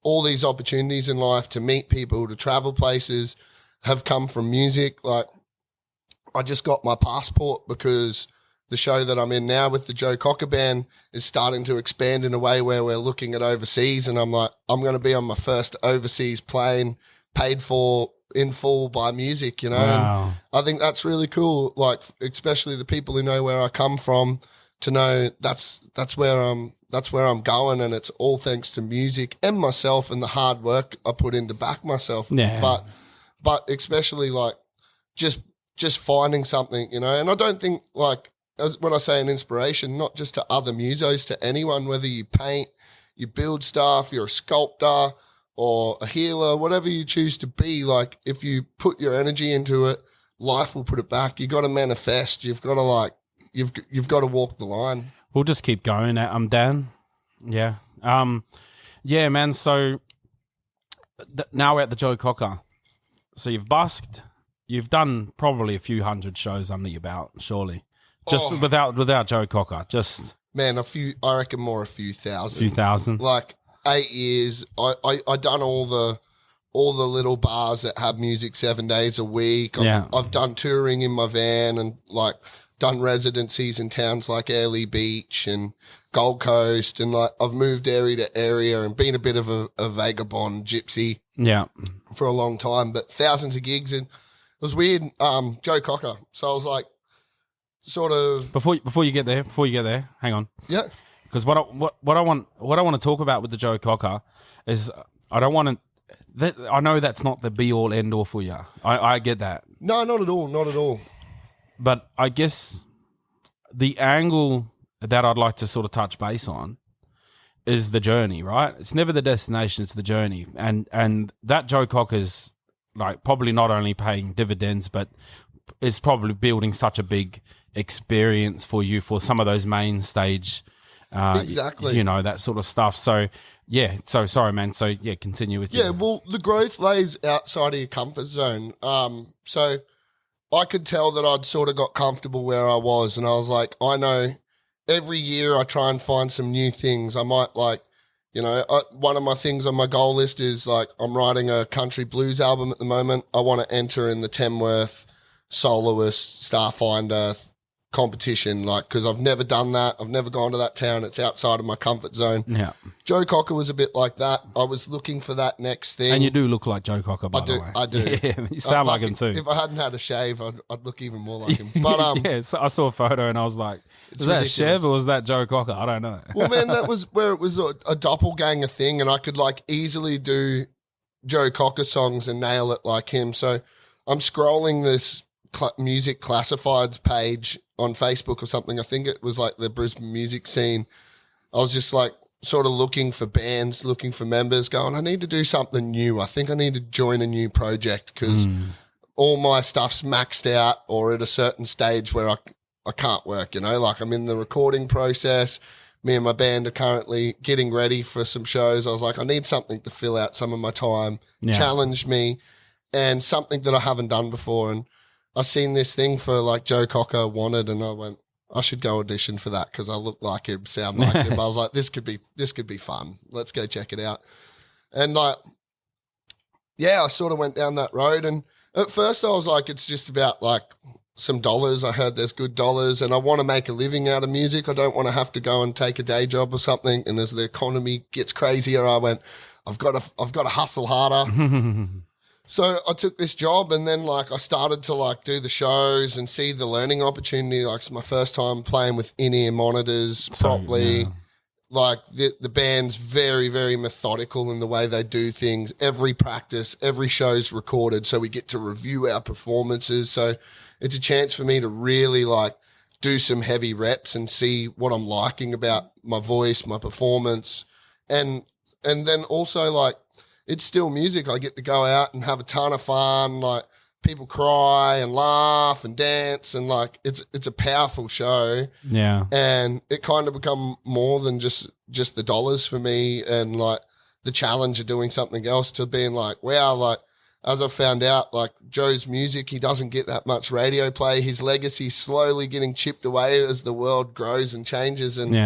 Speaker 1: all these opportunities in life to meet people, to travel places have come from music. Like I just got my passport because the show that I'm in now with the Joe Cocker Band is starting to expand in a way where we're looking at overseas, and I'm like, I'm going to be on my first overseas plane paid for in full by music, you know.
Speaker 2: Wow.
Speaker 1: And I think that's really cool, like especially the people who know where I come from to know that's where I'm going, and it's all thanks to music and myself and the hard work I put in to back myself.
Speaker 2: Yeah.
Speaker 1: But especially like just finding something, you know. And I don't think like, when I say an inspiration, not just to other musos, to anyone, whether you paint, you build stuff, you're a sculptor or a healer, whatever you choose to be, like if you put your energy into it, life will put it back. You got to manifest. You've got to like, you've got to walk the line.
Speaker 2: We'll just keep going. I'm Dan. Yeah. Yeah, man. So now we're at the Joe Cocker. So you've busked. You've done probably a few hundred shows under your belt, surely. Just without Joe Cocker. Just
Speaker 1: man, I reckon more a few thousand.
Speaker 2: Few thousand.
Speaker 1: Like 8 years. I done all the little bars that have music 7 days a week. I've done touring in my van and like done residencies in towns like Airlie Beach and Gold Coast, and like I've moved area to area and been a bit of a vagabond gypsy for a long time, but thousands of gigs. And it was weird. Joe Cocker. So I was like, sort of
Speaker 2: before you get there, hang on.
Speaker 1: Yeah.
Speaker 2: Because what I want to talk about with the Joe Cocker is I don't want to. I know that's not the be all end all for you. I get that.
Speaker 1: No, not at all. Not at all.
Speaker 2: But I guess the angle that I'd like to sort of touch base on is the journey, right? It's never the destination, it's the journey. And that Joe Cocker's like probably not only paying dividends, but is probably building such a big experience for you for some of those main stage,
Speaker 1: exactly.
Speaker 2: You know, that sort of stuff. So, yeah. So, sorry, man. So, yeah, continue with you.
Speaker 1: Yeah, well, the growth lays outside of your comfort zone. So I could tell that I'd sort of got comfortable where I was, and I was like, I know every year I try and find some new things. I might like, you know, one of my things on my goal list is like I'm writing a country blues album at the moment. I want to enter in the Tamworth Soloist Starfinder competition, like, because I've never done that. I've never gone to that town. It's outside of my comfort zone.
Speaker 2: Yeah.
Speaker 1: Joe Cocker was a bit like that. I was looking for that next thing.
Speaker 2: And you do look like Joe Cocker, by the way.
Speaker 1: I do.
Speaker 2: Yeah, you sound like him too.
Speaker 1: If I hadn't had a shave, I'd look even more like him. But
Speaker 2: yeah, so I saw a photo and I was like, is that ridiculous. Chev or was that Joe Cocker? I don't know.
Speaker 1: Well, man, that was where it was a doppelganger thing, and I could like easily do Joe Cocker songs and nail it like him. So I'm scrolling this music classifieds page on Facebook or something. I think it was like the Brisbane music scene. I was just like sort of looking for bands, looking for members, going, I need to do something new. I think I need to join a new project because all my stuff's maxed out or at a certain stage where I can't work, you know, like I'm in the recording process. Me and my band are currently getting ready for some shows. I was like, I need something to fill out some of my time, challenge me, and something that I haven't done before. And I seen this thing for like Joe Cocker wanted, and I went, I should go audition for that because I look like him, sound like him. I was like, this could be fun. Let's go check it out. And like, yeah, I sort of went down that road. And at first I was like, it's just about like some dollars. I heard there's good dollars, and I want to make a living out of music. I don't want to have to go and take a day job or something. And as the economy gets crazier, I went, I've got to hustle harder. So I took this job, and then like I started to like do the shows and see the learning opportunity. Like it's my first time playing with in-ear monitors properly. Like the band's very, very methodical in the way they do things. Every practice, every show's recorded, so we get to review our performances. So it's a chance for me to really like do some heavy reps and see what I'm liking about my voice, my performance. And then also like, it's still music. I get to go out and have a ton of fun. Like people cry and laugh and dance, and like it's a powerful show.
Speaker 2: Yeah.
Speaker 1: And it kind of become more than just the dollars for me, and like the challenge of doing something else to being like, wow, like as I found out, like Joe's music, he doesn't get that much radio play. His legacy's slowly getting chipped away as the world grows and changes. And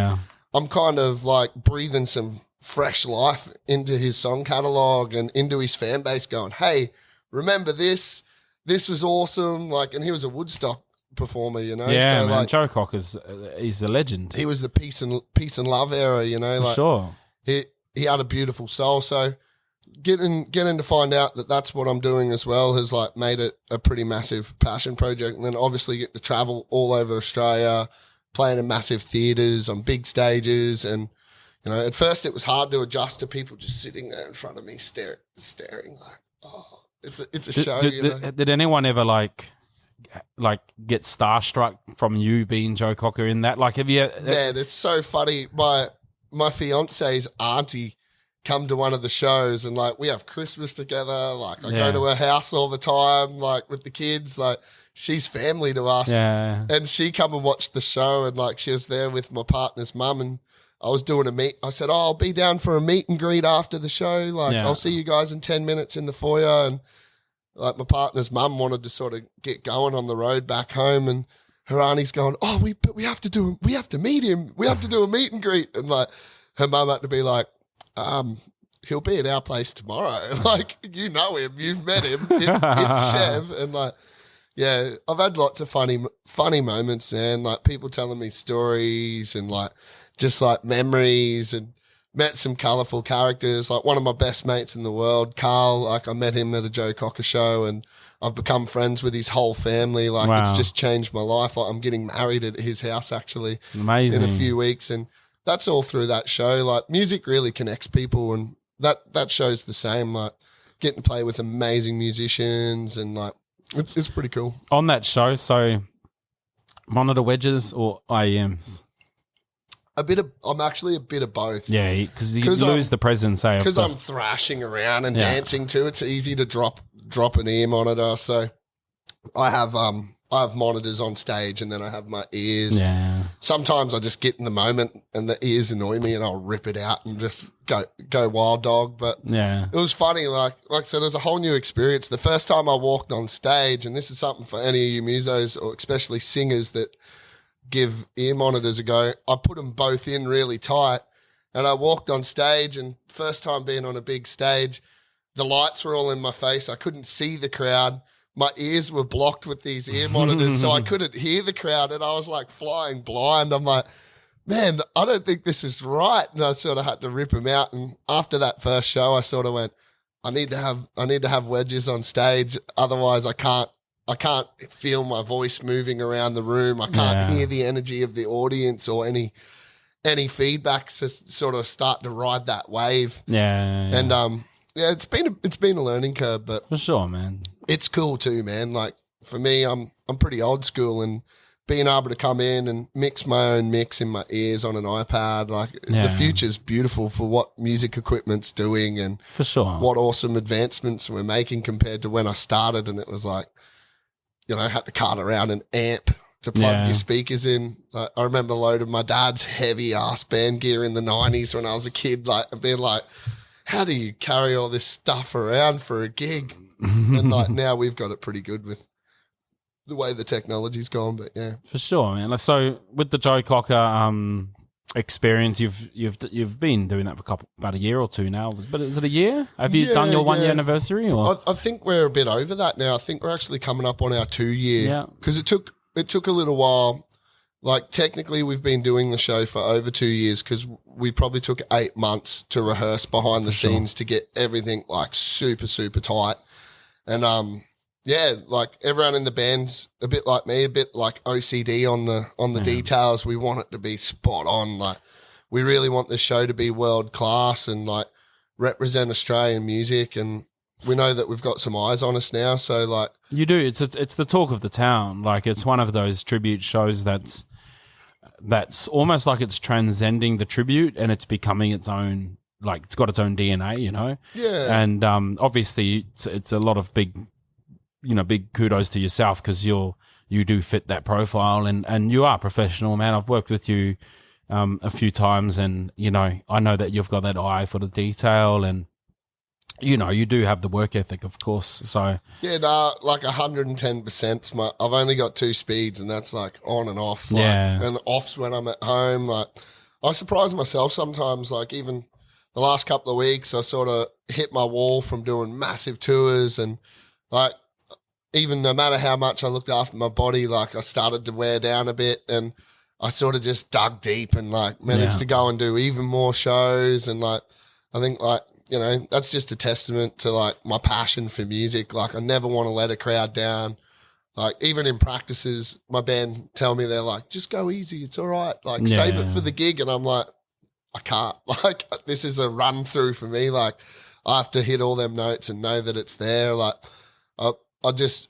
Speaker 1: I'm kind of like breathing some fresh life into his song catalog and into his fan base, going, hey, remember this was awesome. Like, and he was a Woodstock performer, you know.
Speaker 2: Yeah,
Speaker 1: so,
Speaker 2: man,
Speaker 1: like,
Speaker 2: Joe Cocker's he's a legend.
Speaker 1: He was the peace and love era, you know.
Speaker 2: For
Speaker 1: like,
Speaker 2: sure.
Speaker 1: He had a beautiful soul. So getting to find out that that's what I'm doing as well has like made it a pretty massive passion project. And then obviously get to travel all over Australia, playing in massive theatres on big stages. And you know, at first it was hard to adjust to people just sitting there in front of me staring like, oh, it's a show.
Speaker 2: Did anyone ever like get starstruck from you being Joe Cocker in that? Like, have you?
Speaker 1: Man, it's so funny. My fiance's auntie come to one of the shows, and like we have Christmas together. Like I go to her house all the time, like with the kids. Like she's family to us.
Speaker 2: Yeah.
Speaker 1: And she come and watched the show, and like she was there with my partner's mum, and I was doing I said, I'll be down for a meet and greet after the show. Like, I'll see you guys in 10 minutes in the foyer. And like my partner's mum wanted to sort of get going on the road back home, and her auntie's going, oh, we have to meet him. We have to do a meet and greet. And like her mum had to be like, he'll be at our place tomorrow. Like, you know him, you've met him. It's Chev. And like, yeah, I've had lots of funny moments, man. Like people telling me stories and like just like memories, and met some colourful characters. Like one of my best mates in the world, Carl, like I met him at a Joe Cocker show, and I've become friends with his whole family. Like it's just changed my life. Like I'm getting married at his house actually in a few weeks, and that's all through that show. Like music really connects people, and that show's the same. Like getting to play with amazing musicians, and like it's pretty cool.
Speaker 2: On that show, so monitor wedges or IEMs?
Speaker 1: I'm actually a bit of both.
Speaker 2: Yeah, because you lose the presence, say.
Speaker 1: Because I'm thrashing around and dancing too. It's easy to drop an ear monitor. So I have monitors on stage, and then I have my ears. Yeah. Sometimes I just get in the moment and the ears annoy me, and I'll rip it out and just go wild dog. But yeah, it was funny. Like I said, it was a whole new experience. The first time I walked on stage, and this is something for any of you musos, or especially singers that give ear monitors a go, I put them both in really tight, and I walked on stage, and first time being on a big stage, the lights were all in my face. I couldn't see the crowd. My ears were blocked with these ear monitors, so I couldn't hear the crowd, and I was like flying blind. I'm like, man, I don't think this is right. And I sort of had to rip them out. And after that first show, I sort of went, I need to have wedges on stage. Otherwise I can't feel my voice moving around the room. I can't hear the energy of the audience or any feedback to sort of start to ride that wave. Yeah. And it's been a learning curve, but
Speaker 2: for sure, man.
Speaker 1: It's cool too, man. Like for me, I'm pretty old school, and being able to come in and mix my own mix in my ears on an iPad, like the future's beautiful for what music equipment's doing, and
Speaker 2: for sure
Speaker 1: what awesome advancements we're making compared to when I started, and it was like, you know, I had to cart around an amp to plug your speakers in. Like, I remember loading my dad's heavy ass band gear in the 90s when I was a kid, like being like, how do you carry all this stuff around for a gig? And like now we've got it pretty good with the way the technology's gone, but yeah.
Speaker 2: For sure, man. So with the Joe Cocker experience, you've been doing that for about a year or two now. But is it a year? Have you done your 1 year anniversary? Or
Speaker 1: I think we're a bit over that now. I think we're actually coming up on our 2 year. Yeah. Because it took a little while. Like technically we've been doing the show for over 2 years, because we probably took 8 months to rehearse behind the scenes to get everything like super, super tight. And like everyone in the band's a bit like me, a bit like OCD on the details. We want it to be spot on. Like we really want this show to be world class and like represent Australian music, and we know that we've got some eyes on us now. So like
Speaker 2: you do, it's the talk of the town. Like it's one of those tribute shows that's almost like it's transcending the tribute, and it's becoming its own. Like it's got its own DNA, you know.
Speaker 1: Yeah.
Speaker 2: And obviously it's a lot of big kudos to yourself, because you do fit that profile, and you are professional, man. I've worked with you a few times, and you know I know that you've got that eye for the detail, and you know you do have the work ethic, of course. So
Speaker 1: yeah, like 110%. I've only got 2 speeds, and that's like on and off. Like, and offs when I'm at home. Like I surprise myself sometimes. Like even the last couple of weeks, I sort of hit my wall from doing massive tours, and like even no matter how much I looked after my body, like I started to wear down a bit, and I sort of just dug deep and like managed to go and do even more shows. And like I think like, you know, that's just a testament to like my passion for music. Like I never want to let a crowd down. Like even in practices, my band tell me, they're like, just go easy, it's all right. Like save it for the gig. And I'm like, I can't. Like this is a run through for me. Like I have to hit all them notes and know that it's there. Like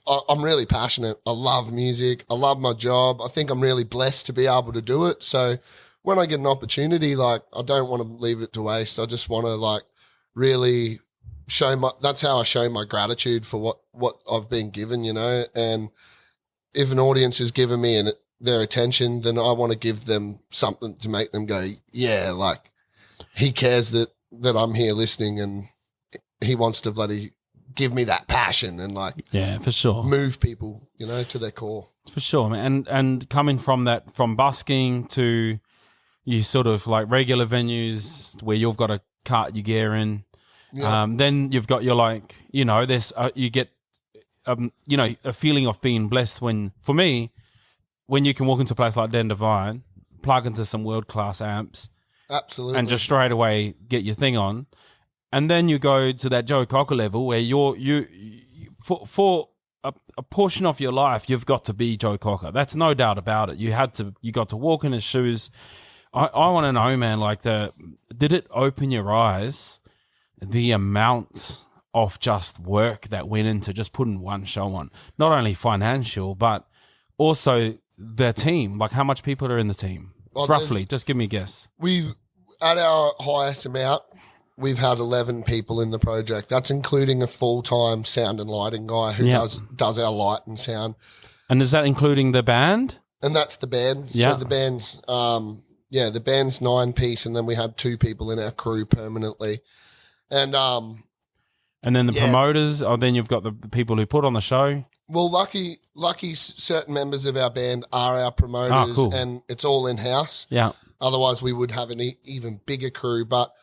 Speaker 1: I'm really passionate. I love music. I love my job. I think I'm really blessed to be able to do it. So when I get an opportunity, like I don't want to leave it to waste. I just want to like really that's how I show my gratitude for what I've been given, you know. And if an audience is giving me their attention, then I want to give them something to make them go, yeah, like he cares that I'm here listening, and he wants to bloody give me that passion and like,
Speaker 2: yeah, for sure,
Speaker 1: move people, you know, to their core.
Speaker 2: For sure, man. And coming from that, from busking to you sort of like regular venues where you've got to cart your gear in, then you've got your like, you know, there's you get, you know, a feeling of being blessed when, for me, when you can walk into a place like Den Devine, plug into some world-class amps,
Speaker 1: absolutely,
Speaker 2: and just straight away get your thing on, and then you go to that Joe Cocker level where for a portion of your life, you've got to be Joe Cocker. That's no doubt about it. You got to walk in his shoes. I want to know, man, like did it open your eyes, the amount of just work that went into just putting one show on, not only financial, but also the team, like how much people are in the team? Well, roughly, just give me a guess.
Speaker 1: We've, at our highest amount, we've had 11 people in the project. That's including a full-time sound and lighting guy who does our light and sound. And
Speaker 2: is that including the band?
Speaker 1: And that's the band. Yeah. So the band's, the band's 9-piece, and then we had 2 people in our crew permanently. And
Speaker 2: then the promoters, then you've got the people who put on the show.
Speaker 1: Well, lucky certain members of our band are our promoters,
Speaker 2: cool.
Speaker 1: And it's all in-house.
Speaker 2: Yeah.
Speaker 1: Otherwise, we would have an even bigger crew, but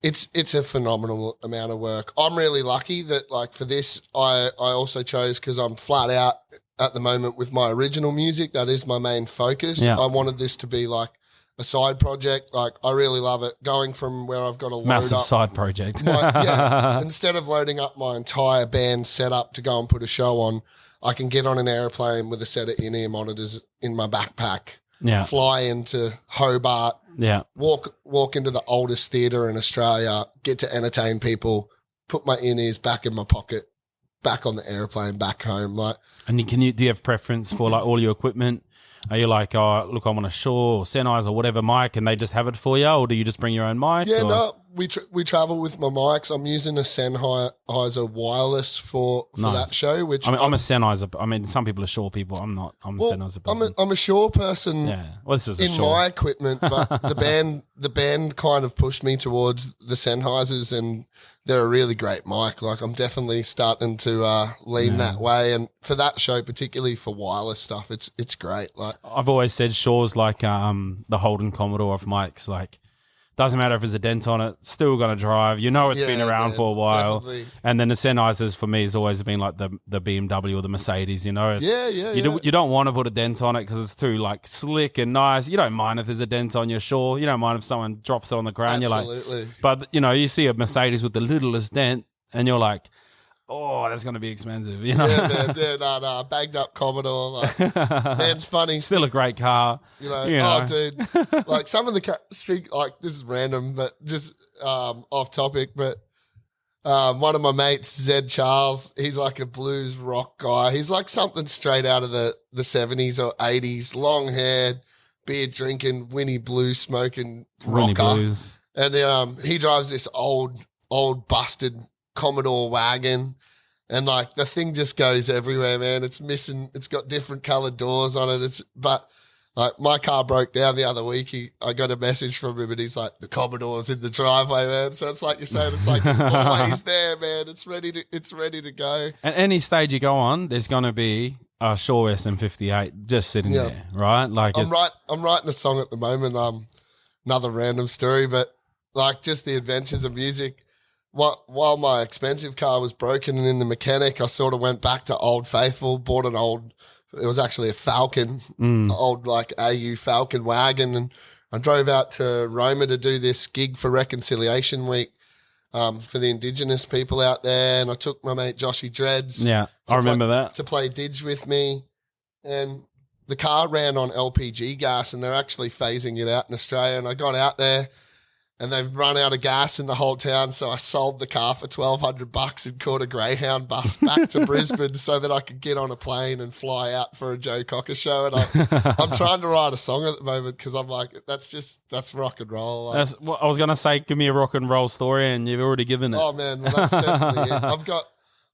Speaker 1: it's a phenomenal amount of work. I'm really lucky that, like, for this, I also chose, because I'm flat out at the moment with my original music. That is my main focus. Yeah. I wanted this to be, like, a side project. Like, I really love it. Going from where I've got a
Speaker 2: massive side project.
Speaker 1: Instead of loading up my entire band setup to go and put a show on, I can get on an airplane with a set of in-ear monitors in my backpack.
Speaker 2: Yeah.
Speaker 1: Fly into Hobart.
Speaker 2: Yeah.
Speaker 1: Walk into the oldest theatre in Australia. Get to entertain people. Put my in-ears back in my pocket. Back on the airplane. Back home. Like. And
Speaker 2: do you have preference for like all your equipment? Are you like, oh, look, I'm on a Shure or Sennheiser or whatever mic, and they just have it for you, or do you just bring your own mic?
Speaker 1: Yeah, no, we travel with my mics. I'm using a Sennheiser wireless for that show. Which
Speaker 2: I'm a Sennheiser. I mean, some people are Shure people. I'm not. I'm a Sennheiser person.
Speaker 1: I'm a Shure person.
Speaker 2: Yeah, well, this is
Speaker 1: in my equipment, but the band kind of pushed me towards the Sennheisers, and they're a really great mic. Like, I'm definitely starting to lean that way. And for that show, particularly for wireless stuff, it's great. Like,
Speaker 2: I've always said Shure's like the Holden Commodore of mics. Like, doesn't matter if there's a dent on it, still going to drive. You know it's been around for a while. Definitely. And then the Sennheisers for me has always been like the BMW or the Mercedes, you know? You don't want to put a dent on it because it's too like slick and nice. You don't mind if there's a dent on your Shure. You don't mind if someone drops it on the ground.
Speaker 1: Absolutely.
Speaker 2: You're like, but you know, you see a Mercedes with the littlest dent and you're like, oh, that's going to be expensive, you know?
Speaker 1: Yeah, bagged up Commodore. Like, man, it's funny.
Speaker 2: Still a great car.
Speaker 1: You know. Oh, dude. Like, some of the like, this is random, but just off topic, but one of my mates, Zed Charles, he's like a blues rock guy. He's like something straight out of the 70s or 80s, long haired, beer drinking, Winnie Blues smoking rocker.
Speaker 2: Winnie Blues.
Speaker 1: And he drives this old busted Commodore wagon, and like the thing just goes everywhere, man. It's missing. It's got different colored doors on it. But like, my car broke down the other week. I got a message from him, and he's like, "The Commodore's in the driveway, man." So it's like you're saying, it's like it's always there, man. It's ready to go.
Speaker 2: At any stage you go on, there's going to be a Shure SM58 just sitting there, right? Like,
Speaker 1: I'm writing a song at the moment. Another random story, but like, just the adventures of music. While my expensive car was broken and in the mechanic, I sort of went back to Old Faithful, bought it was actually a Falcon, old like AU Falcon wagon, and I drove out to Roma to do this gig for Reconciliation Week for the Indigenous people out there, and I took my mate Joshy Dreads.
Speaker 2: Yeah, I remember that.
Speaker 1: To play Didge with me, and the car ran on LPG gas, and they're actually phasing it out in Australia, and I got out there, and they've run out of gas in the whole town, so I sold the car for $1,200 and caught a Greyhound bus back to Brisbane so that I could get on a plane and fly out for a Joe Cocker show. And I'm trying to write a song at the moment because I'm like, that's rock and roll. Like,
Speaker 2: that's what I was gonna say. Give me a rock and roll story, and you've already given it.
Speaker 1: Oh man, well, that's definitely it.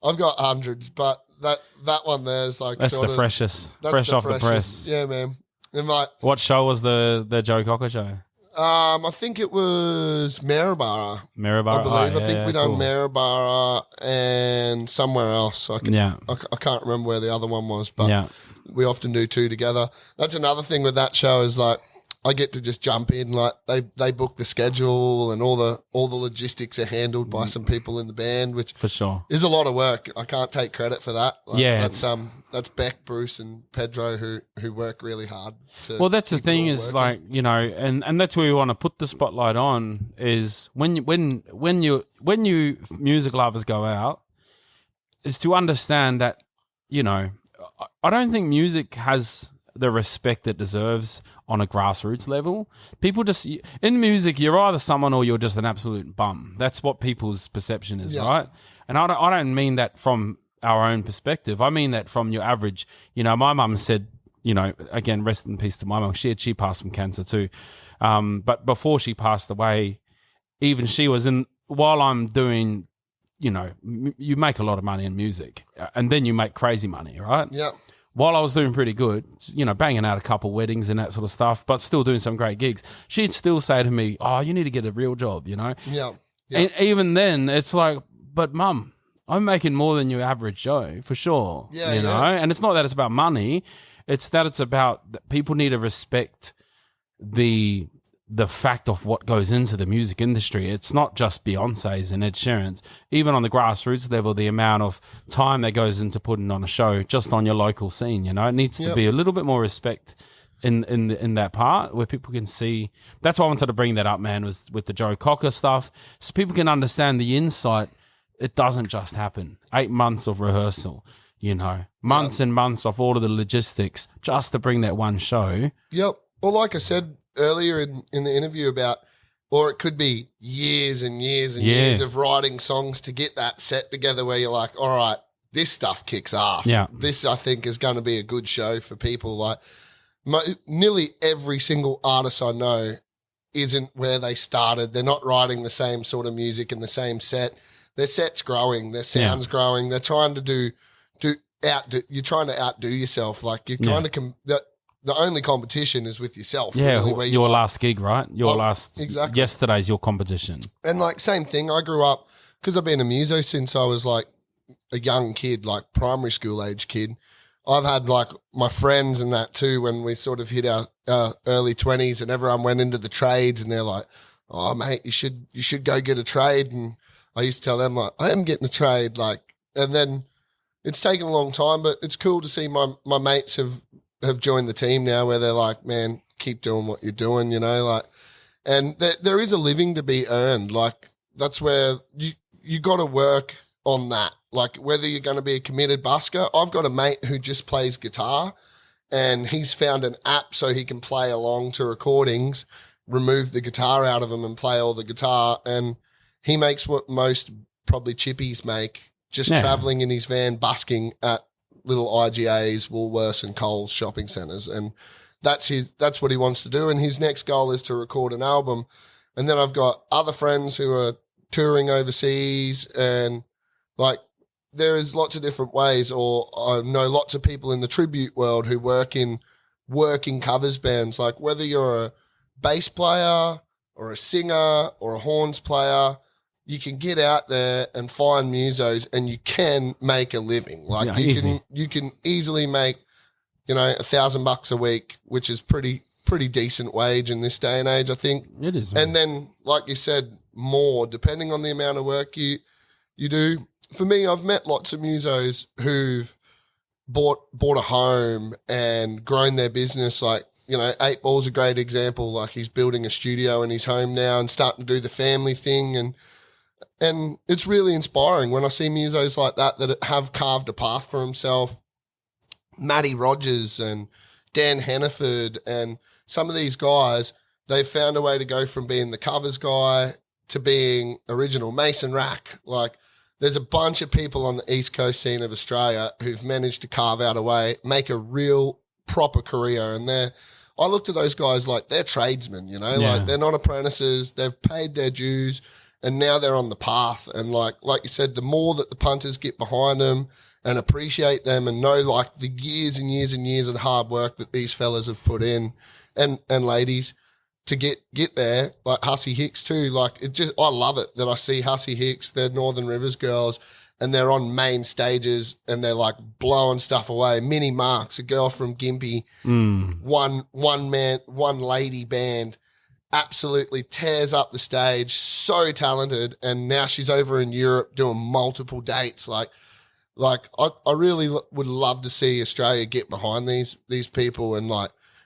Speaker 1: I've got hundreds, but that one there is like
Speaker 2: That's
Speaker 1: sort
Speaker 2: the
Speaker 1: of,
Speaker 2: freshest,
Speaker 1: that's
Speaker 2: fresh
Speaker 1: the
Speaker 2: off the press.
Speaker 1: Yeah, man. And like,
Speaker 2: What show was the Joe Cocker show?
Speaker 1: I think it was Maryborough.
Speaker 2: Maryborough,
Speaker 1: I believe.
Speaker 2: Oh,
Speaker 1: I think
Speaker 2: yeah,
Speaker 1: we done
Speaker 2: cool.
Speaker 1: Maryborough and somewhere else. I can't remember where the other one was, but
Speaker 2: Yeah.
Speaker 1: we often do two together. That's another thing with that show is like I get to just jump in. Like they book the schedule and all the logistics are handled by some people in the band, which
Speaker 2: For sure.
Speaker 1: is a lot of work. I can't take credit for that. Like,
Speaker 2: Yeah,
Speaker 1: that's Beck, Bruce, and Pedro who work really hard.
Speaker 2: Well, that's the
Speaker 1: keep it
Speaker 2: thing
Speaker 1: all
Speaker 2: is
Speaker 1: working.
Speaker 2: like, you know, and that's where we want to put the spotlight on is when you music lovers go out is to understand that, you know, I don't think music has the respect it deserves on a grassroots level. People just in music, you're either someone or you're just an absolute bum. That's what people's perception is,
Speaker 1: Yeah.
Speaker 2: right? And I don't mean that from our own perspective. I mean that from your average. You know, my mum said, you know, again, rest in peace to my mum. She passed from cancer too, but before she passed away, even she was in. While I'm doing, you know, you make a lot of money in music, and then you make crazy money, right?
Speaker 1: Yeah.
Speaker 2: While I was doing pretty good, you know, banging out a couple weddings and that sort of stuff, but still doing some great gigs, she'd still say to me, "Oh, you need to get a real job," you know?
Speaker 1: Yeah. Yeah.
Speaker 2: And even then, it's like, but mum, I'm making more than your average Joe, for sure.
Speaker 1: Yeah,
Speaker 2: you know?
Speaker 1: yeah.
Speaker 2: And it's not that it's about money, it's that it's about that people need to respect the fact of what goes into the music industry. It's not just Beyonce's and Ed Sheeran's. Even on the grassroots level, the amount of time that goes into putting on a show just on your local scene, you know, it needs to
Speaker 1: Yep.
Speaker 2: be a little bit more respect in that part where people can see. That's why I wanted to bring that up, man, was with the Joe Cocker stuff, so people can understand the insight. It doesn't just happen. 8 months of rehearsal, you know, months and months of all of the logistics just to bring that one show.
Speaker 1: Yep. Well, like I said earlier in the interview about, or it could be years and years and years
Speaker 2: Yes.
Speaker 1: of writing songs to get that set together where you're like, all right, this stuff kicks ass.
Speaker 2: Yeah.
Speaker 1: This, I think, is going to be a good show for people. Like nearly every single artist I know isn't where they started. They're not writing the same sort of music in the same set. Their set's growing. Their sound's growing. They're trying to you're trying to outdo yourself. Like you're kind of the only competition is with yourself.
Speaker 2: Yeah,
Speaker 1: really, where
Speaker 2: your
Speaker 1: you're
Speaker 2: last gig, right? Your last,
Speaker 1: exactly.
Speaker 2: Yesterday's your competition.
Speaker 1: And like same thing, I grew up because I've been a muso since I was like a young kid, like primary school age kid. I've had like my friends and that too when we sort of hit our early 20s and everyone went into the trades and they're like, "Oh mate, you should go get a trade." And I used to tell them like, "I am getting a trade," like, and then it's taken a long time, but it's cool to see my mates have joined the team now where they're like, "Man, keep doing what you're doing," you know, like, and there is a living to be earned. Like that's where you got to work on that. Like whether you're going to be a committed busker. I've got a mate who just plays guitar and he's found an app so he can play along to recordings, remove the guitar out of them and play all the guitar. And he makes what most probably chippies make, just traveling in his van, busking at little IGAs, Woolworths and Coles shopping centres. And that's what he wants to do. And his next goal is to record an album. And then I've got other friends who are touring overseas and like there is lots of different ways, or I know lots of people in the tribute world who work in covers bands. Like whether you're a bass player or a singer or a horns player, you can get out there and find musos and you can make a living. Like you can easily make, you know, $1,000 a week, which is pretty decent wage in this day and age, I think.
Speaker 2: It is.
Speaker 1: And then, like you said, more depending on the amount of work you do. For me, I've met lots of musos who've bought a home and grown their business. Like, you know, 8 Ball's a great example. Like he's building a studio in his home now and starting to do the family thing. And it's really inspiring when I see musos like that have carved a path for himself. Matty Rogers and Dan Hannaford and some of these guys, they've found a way to go from being the covers guy to being original. Mason Rack, like there's a bunch of people on the East Coast scene of Australia who've managed to carve out a way, make a real proper career. And I look to those guys like they're tradesmen, you know, like they're not apprentices. They've paid their dues and now they're on the path. And like you said, the more that the punters get behind them and appreciate them and know like the years and years and years of hard work that these fellas have put in and ladies to get there, like Hussey Hicks too. Like I love it that I see Hussey Hicks, they're Northern Rivers girls, and they're on main stages and they're like blowing stuff away. Minnie Marks, a girl from Gympie, one lady band, absolutely tears up the stage, so talented, and now she's over in Europe doing multiple dates. Like I really would love to see Australia get behind these people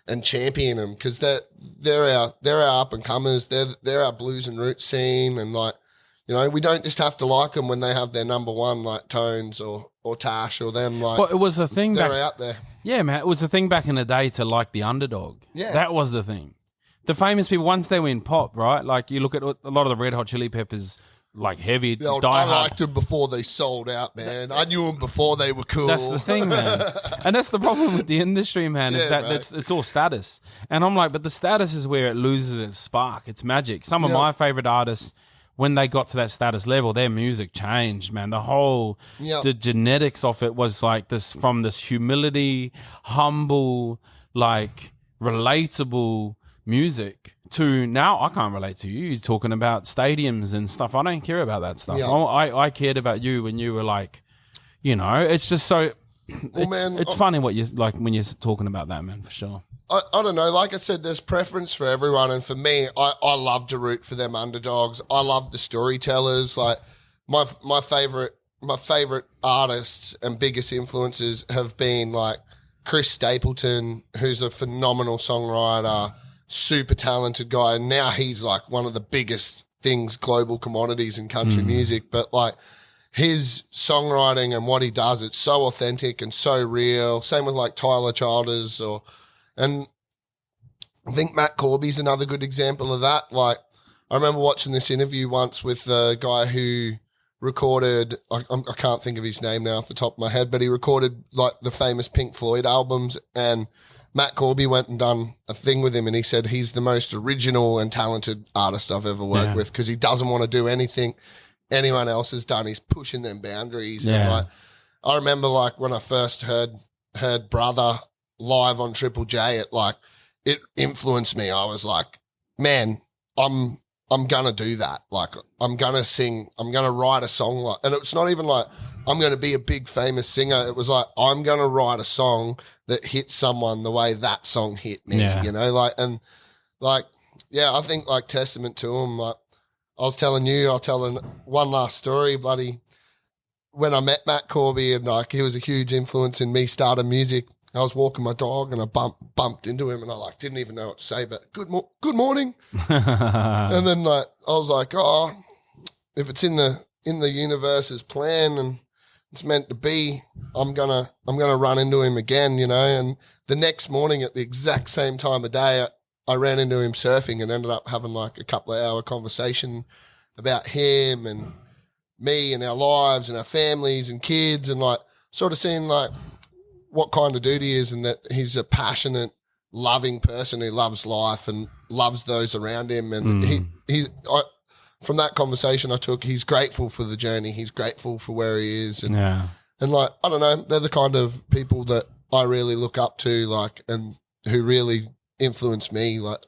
Speaker 1: and champion them, because they're our up and comers. They're our blues and roots scene, and like, you know, we don't just have to like them when they have their number one, like Tones or Tash or them. Like,
Speaker 2: well, it was a thing.
Speaker 1: They're out there.
Speaker 2: Yeah, man. It was a thing back in the day to like the underdog.
Speaker 1: Yeah,
Speaker 2: that was the thing. The famous people, once they were in pop, right? Like you look at a lot of the Red Hot Chili Peppers, like heavy,
Speaker 1: I liked them before they sold out, man. I knew them before they were cool.
Speaker 2: That's the thing, man. And that's the problem with the industry, man, is that it's all status. And I'm like, but the status is where it loses its spark, its magic. Some of my favorite artists, when they got to that status level, their music changed, man. The whole, the genetics of it was like this, from this humility, humble, like relatable music to now I can't relate to you. You're talking about stadiums and stuff. I don't care about that stuff.
Speaker 1: Yeah.
Speaker 2: I cared about you when you were like, you know, it's just so, it's funny what you like when you're talking about that, man, for sure.
Speaker 1: I don't know. Like I said, there's preference for everyone. And for me, I love to root for them underdogs. I love the storytellers. Like my favorite artists and biggest influences have been like Chris Stapleton, who's a phenomenal songwriter, super talented guy. And now he's like one of the biggest global commodities in country music. But like his songwriting and what he does, it's so authentic and so real. Same with like Tyler Childers and I think Matt Corby's another good example of that. Like, I remember watching this interview once with the guy who recorded, I can't think of his name now off the top of my head, but he recorded like the famous Pink Floyd albums, and Matt Corby went and done a thing with him, and he said he's the most original and talented artist I've ever worked with, because he doesn't want to do anything anyone else has done. He's pushing them boundaries. Yeah. And like, I remember like when I first heard Brother live on Triple J, it influenced me. I was like, man, I'm gonna do that. Like, I'm gonna sing, I'm gonna write a song like, and it's not even like I'm gonna be a big famous singer. It was like, I'm gonna write a song that hits someone the way that song hit me. You know, like, and like, yeah, I think like testament to him. Like, I'll tell one last story, bloody. When I met Matt Corby, and like he was a huge influence in me starting music. I was walking my dog and I bumped into him, and I like didn't even know what to say, but good morning. And then like I was like, oh, if it's in the universe's plan and it's meant to be, I'm gonna run into him again, you know. And the next morning at the exact same time of day, I ran into him surfing and ended up having like a couple of hour conversation about him and me and our lives and our families and kids, and like sort of seeing like what kind of dude he is, and that he's a passionate, loving person who loves life and loves those around him. And from that conversation I took, he's grateful for the journey. He's grateful for where he is. And like, I don't know, they're the kind of people that I really look up to, like, and who really influence me, like,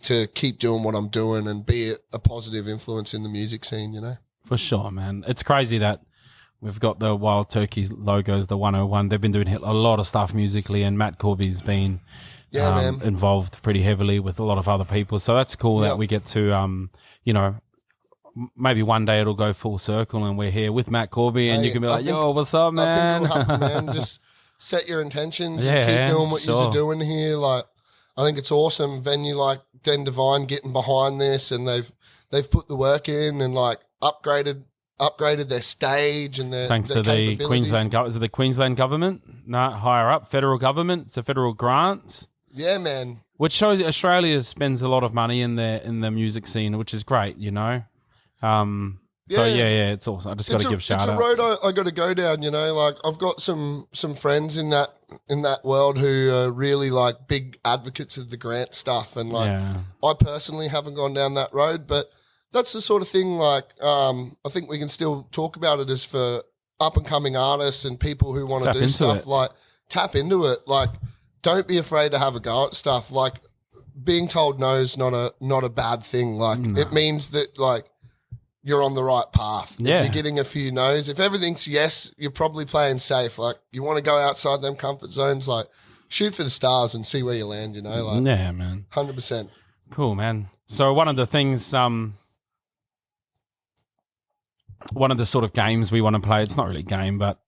Speaker 1: to keep doing what I'm doing and be a positive influence in the music scene, you know? For
Speaker 2: sure, man. It's crazy that we've got the Wild Turkey logos, the 101. They've been doing a lot of stuff musically, and Matt Corby's been involved pretty heavily with a lot of other people. So that's cool that we get to, you know, maybe one day it'll go full circle and we're here with Matt Corby, and you can be like, yo, what's up, man? I think it'll happen, man. Just set your intentions and keep doing what you're doing here. Like, I think it's awesome. Venue like Den Devine getting behind this, and they've put the work in and like upgraded their stage and their thanks to the Queensland is it the Queensland government? No, higher up, federal government. It's a federal grants.
Speaker 1: Yeah, man. Which
Speaker 2: shows Australia spends a lot of money in the music scene, which is great, you know. So it's awesome. I just got to give shout outs.
Speaker 1: It's a road I got to go down, you know. Like, I've got some friends in that world who are really like big advocates of the grant stuff, and like I personally haven't gone down that road, but that's the sort of thing, like, I think we can still talk about it as for up and coming artists and people who want to
Speaker 2: Tap
Speaker 1: do
Speaker 2: into
Speaker 1: stuff,
Speaker 2: it.
Speaker 1: like tap into it. Like, don't be afraid to have a go at stuff. Like, being told no is not a bad thing. Like, it means that like you're on the right path.
Speaker 2: Yeah.
Speaker 1: If you're getting a few no's, if everything's yes, you're probably playing safe. Like, you want to go outside them comfort zones, like shoot for the stars and see where you land, you know, like
Speaker 2: Yeah, man.
Speaker 1: 100%.
Speaker 2: Cool, man. So one of the things, one of the sort of games we want to play, it's not really a game, but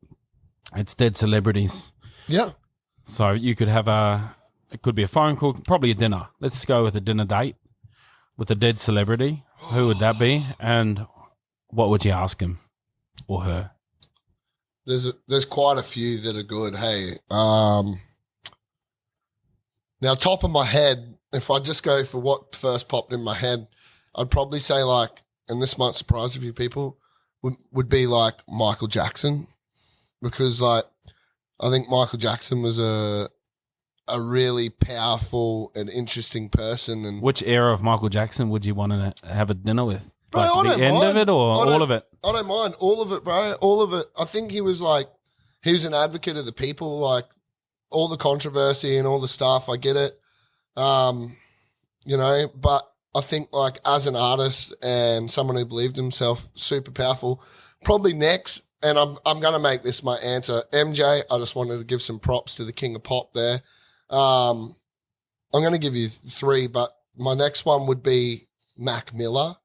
Speaker 2: it's Dead Celebrities.
Speaker 1: Yeah.
Speaker 2: So you could have it could be a phone call, probably a dinner. Let's go with a dinner date with a dead celebrity. Who would that be? And what would you ask him or her?
Speaker 1: There's quite a few that are good. Hey, now top of my head, if I just go for what first popped in my head, I'd probably say like, and this might surprise a few people, would be like Michael Jackson, because like I think Michael Jackson was a really powerful and interesting person. And
Speaker 2: Which era of Michael Jackson would you want to have a dinner with?
Speaker 1: Bro,
Speaker 2: Like
Speaker 1: I
Speaker 2: the
Speaker 1: don't
Speaker 2: end
Speaker 1: mind.
Speaker 2: of it or all of it?
Speaker 1: I don't mind all of it, bro. All of it. I think he was an advocate of the people, like all the controversy and all the stuff. I get it. You know, but I think like as an artist and someone who believed himself, super powerful. Probably next, and I'm gonna make this my answer, MJ. I just wanted to give some props to the king of pop there. I'm gonna give you 3, but my next one would be Mac Miller.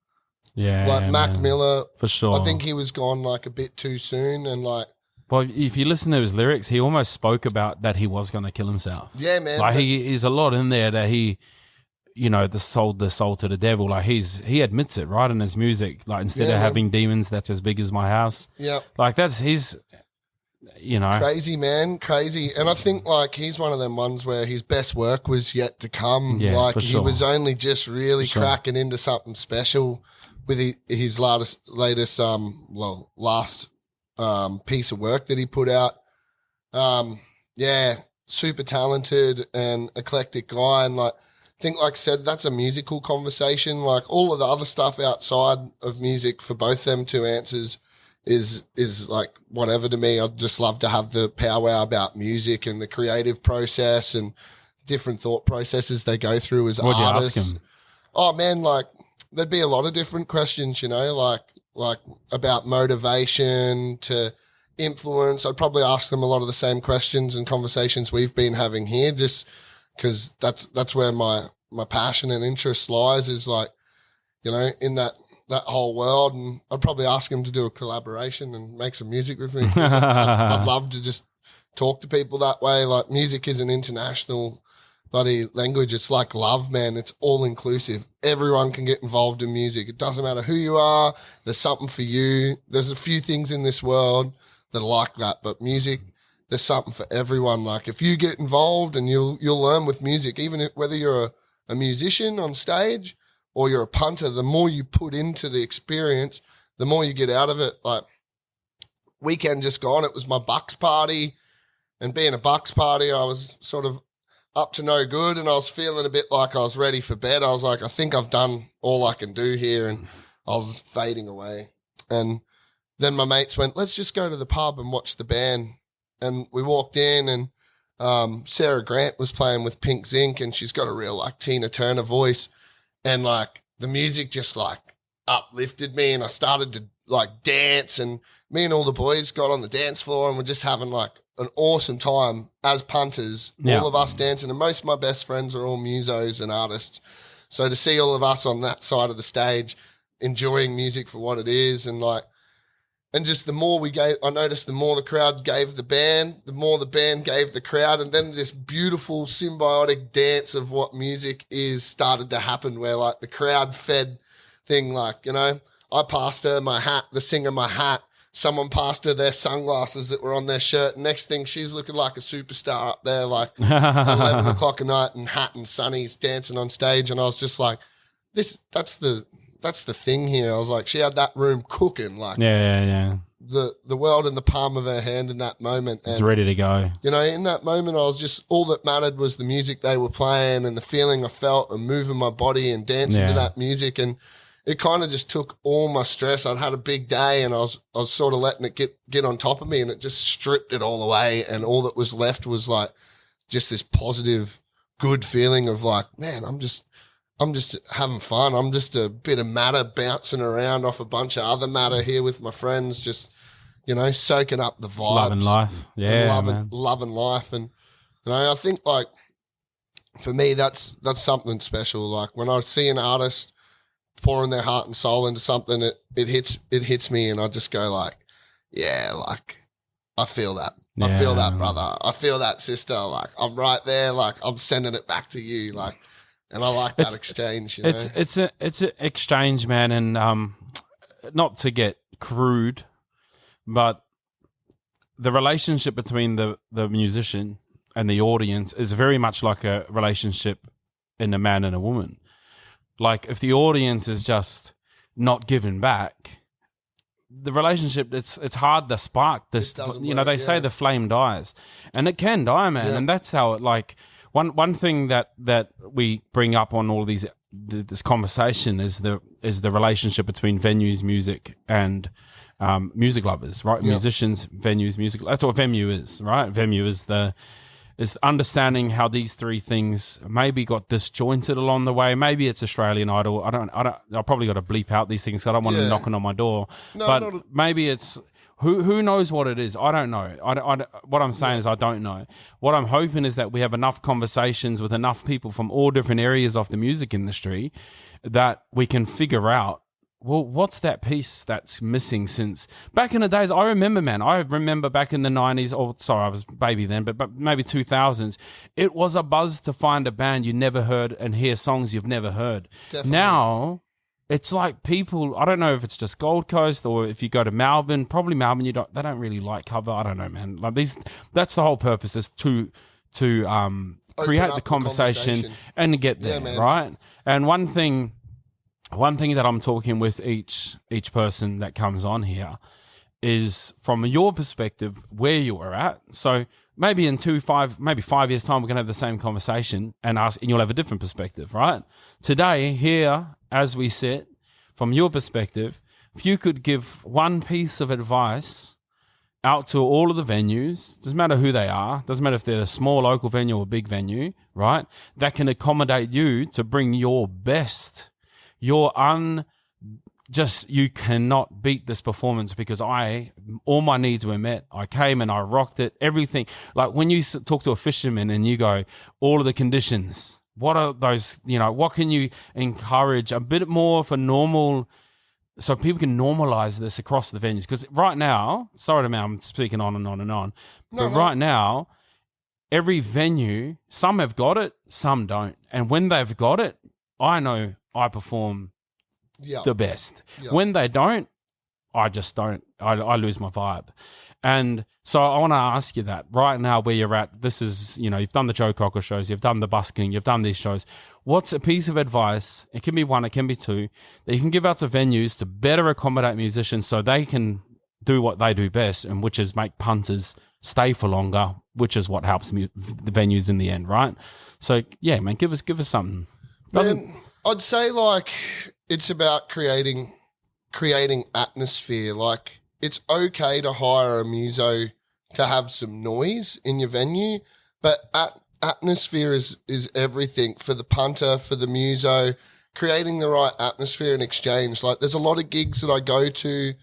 Speaker 2: Yeah,
Speaker 1: Like Mac
Speaker 2: man.
Speaker 1: Miller,
Speaker 2: For sure.
Speaker 1: I think he was gone like a bit too soon, and like,
Speaker 2: Well, if you listen to his lyrics, he almost spoke about that he was going to kill himself.
Speaker 1: yeah, man.
Speaker 2: Like
Speaker 1: but-
Speaker 2: he is a lot in there that he, you know, sold the soul to the devil. Like he admits it right in his music. Like instead
Speaker 1: Yeah,
Speaker 2: of
Speaker 1: man.
Speaker 2: having demons that's as big as my house,
Speaker 1: yeah,
Speaker 2: like that's his, you know.
Speaker 1: crazy, man, crazy. And I think like he's one of them ones where his best work was yet to come.
Speaker 2: Yeah,
Speaker 1: like
Speaker 2: for
Speaker 1: he
Speaker 2: sure.
Speaker 1: was only just really
Speaker 2: For sure.
Speaker 1: cracking into something special with his latest last piece of work that he put out. Yeah, super talented and eclectic guy, and like I think, like I said, that's a musical conversation. Like all of the other stuff outside of music for both them 2 answers is like whatever to me. I'd just love to have the powwow about music and the creative process and different thought processes they go through as
Speaker 2: What'd you
Speaker 1: artists.
Speaker 2: ask him?
Speaker 1: Oh man, like there'd be a lot of different questions, you know, like about motivation to influence. I'd probably ask them a lot of the same questions and conversations we've been having here, just because that's where my passion and interest lies, is like, you know, in that whole world. And I'd probably ask him to do a collaboration and make some music with me. I'd love to just talk to people that way. Like music is an international bloody language. It's like love, man. It's all inclusive. Everyone can get involved in music. It doesn't matter who you are. There's something for you. There's a few things in this world that are like that, but music, there's something for everyone. Like if you get involved, and you'll learn with music, even whether you're a musician on stage or you're a punter, the more you put into the experience, the more you get out of it. Like weekend just gone, it was my Bucks party, and being a Bucks party, I was sort of up to no good, and I was feeling a bit like I was ready for bed. I was like, I think I've done all I can do here, and I was fading away. And then my mates went, let's just go to the pub and watch the band. And we walked in, and Sarah Grant was playing with Pink Zinc, and she's got a real like Tina Turner voice, and like the music just like uplifted me, and I started to like dance, and me and all the boys got on the dance floor, and we're just having like an awesome time as punters,
Speaker 2: Yeah.
Speaker 1: all of us dancing, and most of my best friends are all musos and artists. So to see all of us on that side of the stage enjoying music for what it is, and like, and just the more we gave, I noticed the more the crowd gave the band, the more the band gave the crowd, and then this beautiful symbiotic dance of what music is started to happen, where like the crowd fed thing, like, you know, I passed her my hat, the singer my hat, someone passed her their sunglasses that were on their shirt, and next thing she's looking like a superstar up there, like 11 o'clock at night, and hat and sunnies dancing on stage, and I was just like, that's the thing here. I was like, she had that room cooking, like
Speaker 2: Yeah.
Speaker 1: the world in the palm of her hand in that moment.
Speaker 2: It's
Speaker 1: And,
Speaker 2: ready to go.
Speaker 1: you know, in that moment, I was just, all that mattered was the music they were playing and the feeling I felt and moving my body and dancing to
Speaker 2: Yeah.
Speaker 1: that music. And it kind of just took all my stress. I'd had a big day and I was sort of letting it get on top of me, and it just stripped it all away. And all that was left was like just this positive, good feeling of like, man, I'm just having fun. I'm just a bit of matter bouncing around off a bunch of other matter here with my friends, just, you know, soaking up the vibes.
Speaker 2: Loving life. Yeah,
Speaker 1: loving life. And, you know, I think like for me, that's something special. Like when I see an artist pouring their heart and soul into something, it hits me, and I just go like, yeah, like I feel that.
Speaker 2: Yeah.
Speaker 1: I feel that, brother. I feel that, sister. Like I'm right there. Like I'm sending it back to you. Like, and I like that exchange. You know?
Speaker 2: It's an exchange, man, and not to get crude, but the relationship between the musician and the audience is very much like a relationship in a man and a woman. Like if the audience is just not giving back, the relationship, it's hard to spark this. You know, they say the flame dies, and it can die, man. Yeah. And that's how it like. One thing that we bring up on all these this conversation is the relationship between venues, music, and music lovers, right? Yep. Musicians, venues, music. That's what venue is, right? Venue is understanding how these three things maybe got disjointed along the way. Maybe it's Australian Idol. I probably got to bleep out these things. 'Cause I don't want them knocking on my door. But maybe it's. Who knows what it is? I don't know. What I'm saying is I don't know. What I'm hoping is that we have enough conversations with enough people from all different areas of the music industry that we can figure out, well, what's that piece that's missing since back in the days? I remember back in the 90s, I was baby then, but maybe 2000s, it was a buzz to find a band you never heard and hear songs you've never heard. Definitely. Now, it's like people, I don't know if it's just Gold Coast or if you go to Melbourne, probably Melbourne, they don't really like cover. I don't know, man. Like that's the whole purpose, is to create the conversation and get there, right? And one thing that I'm talking with each person that comes on here is from your perspective, where you are at. So maybe in 5 years' time, we're going to have the same conversation and you'll have a different perspective, right? Today, here, as we sit, from your perspective, if you could give one piece of advice out to all of the venues, doesn't matter who they are, doesn't matter if they're a small local venue or a big venue, right? That can accommodate you to bring your best, you cannot beat this performance because all my needs were met. I came and I rocked it, everything. Like when you talk to a fisherman and you go, all of the conditions, what are those, what can you encourage a bit more for normal, so people can normalize this across the venues? Because right now, sorry, I'm speaking on and on and on, right now, every venue, some have got it, some don't. And when they've got it, I know I perform the best. Yep. When they don't, I just don't. I lose my vibe. And so I want to ask you that right now, where you're at. This is, you've done the Joe Cocker shows, you've done the busking, you've done these shows. What's a piece of advice? It can be one, it can be two, that you can give out to venues to better accommodate musicians so they can do what they do best, and which is make punters stay for longer, which is what helps the venues in the end, right? So yeah, man, give us something.
Speaker 1: I'd say like it's about creating atmosphere. Like it's okay to hire a muso to have some noise in your venue, but atmosphere is everything for the punter, for the muso, creating the right atmosphere and exchange. Like there's a lot of gigs that I go to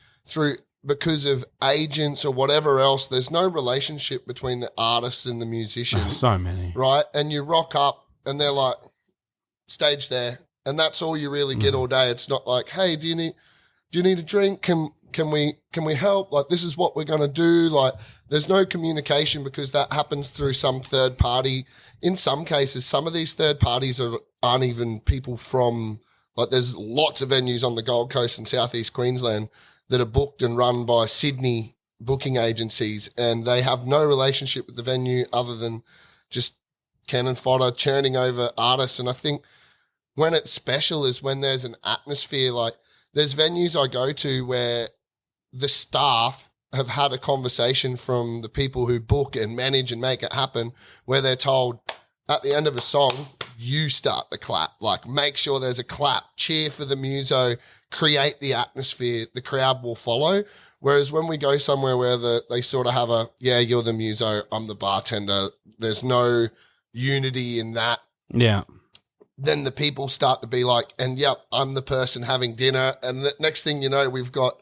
Speaker 1: because of agents or whatever else, there's no relationship between the artist and the musician.
Speaker 2: So many. Right?
Speaker 1: And you rock up and they're like, stage there. And that's all you really get all day. It's not like, hey, do you need a drink? Can we help? Like, this is what we're going to do. Like, there's no communication because that happens through some third party. In some cases, some of these third parties aren't even people from, like, there's lots of venues on the Gold Coast and Southeast Queensland that are booked and run by Sydney booking agencies, and they have no relationship with the venue other than just cannon fodder, churning over artists. And I think when it's special is when there's an atmosphere. Like there's venues I go to where the staff have had a conversation from the people who book and manage and make it happen, where they're told at the end of a song, you start the clap. Like, make sure there's a clap, cheer for the muso, create the atmosphere, the crowd will follow. Whereas when we go somewhere where they sort of have a, yeah, you're the muso, I'm the bartender, there's no unity in that.
Speaker 2: Yeah.
Speaker 1: Then the people start to be like, and yep, I'm the person having dinner. And the next thing you know, we've got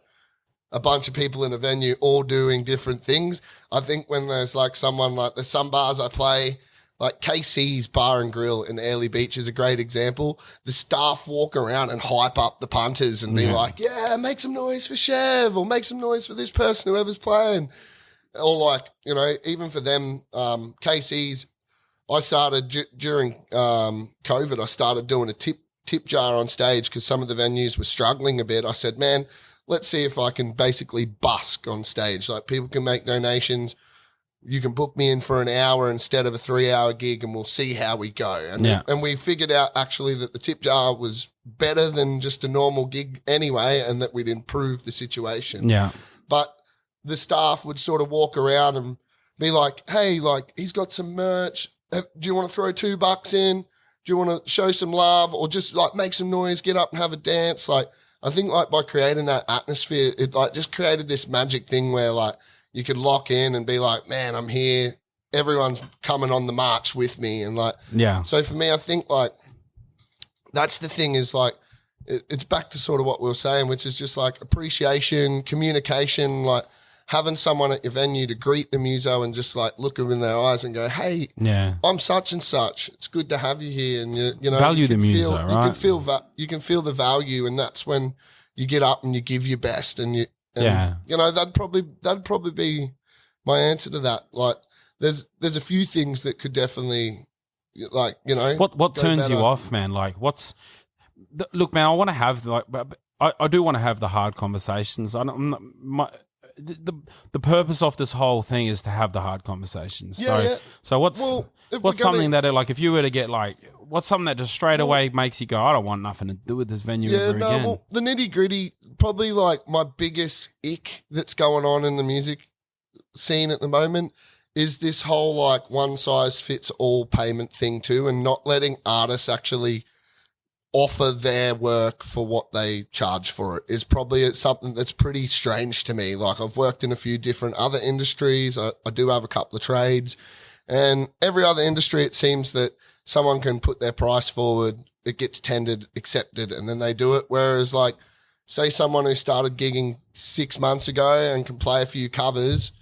Speaker 1: a bunch of people in a venue all doing different things. I think when there's like someone like, there's some bars I play, like KC's Bar and Grill in Airlie Beach is a great example. The staff walk around and hype up the punters and be like, yeah, make some noise for Chev, or make some noise for this person, whoever's playing. Or like, you know, even for them, KC's, I started during COVID, I started doing a tip jar on stage because some of the venues were struggling a bit. I said, man, let's see if I can basically busk on stage. Like, people can make donations. You can book me in for an hour instead of a 3-hour gig, and we'll see how we go. And we figured out actually that the tip jar was better than just a normal gig anyway, and that we'd improve the situation.
Speaker 2: Yeah.
Speaker 1: But the staff would sort of walk around and be like, hey, like, he's got some merch. Do you want to throw $2 in? Do you want to show some love, or just like make some noise, get up and have a dance? Like, I think like by creating that atmosphere, it like just created this magic thing where like you could lock in and be like, man, I'm here. Everyone's coming on the march with me. And like,
Speaker 2: yeah.
Speaker 1: So for me, I think like that's the thing is like, it's back to sort of what we were saying, which is just like appreciation, communication, like having someone at your venue to greet the muso and just like look them in their eyes and go, hey, I'm such and such. It's good to have you here. And you know,
Speaker 2: value the muso, right?
Speaker 1: You can feel the value, and that's when you get up and you give your best. And you know, that'd probably be my answer to that. Like, there's a few things that could definitely, like, you know,
Speaker 2: what turns you off, man? Like, look, man, I want to have like, I do want to have the hard conversations. The purpose of this whole thing is to have the hard conversations. So what's something that like, if you were to get like, what's something that just straight away makes you go, I don't want nothing to do with this venue ever again? Well,
Speaker 1: the nitty gritty, probably like my biggest ick that's going on in the music scene at the moment is this whole like one size fits all payment thing too, and not letting artists actually offer their work for what they charge for it is probably something that's pretty strange to me. Like, I've worked in a few different other industries. I do have a couple of trades, and every other industry, it seems that someone can put their price forward, it gets tendered, accepted, and then they do it. Whereas like, say someone who started gigging 6 months ago and can play a few covers,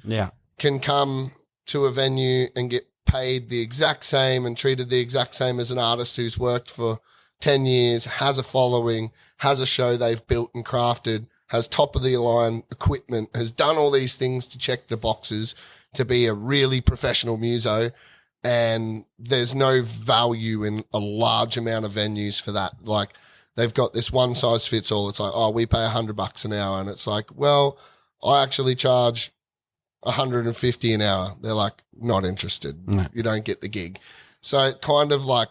Speaker 1: can come to a venue and get paid the exact same and treated the exact same as an artist who's worked for 10 years, has a following, has a show they've built and crafted, has top of the line equipment, has done all these things to check the boxes to be a really professional muso, and there's no value in a large amount of venues for that. Like, they've got this one size fits all. It's like, oh, we pay $100 an hour. And it's like, well, I actually charge $150 an hour. They're like, not interested.
Speaker 2: No.
Speaker 1: You don't get the gig. So it kind of like,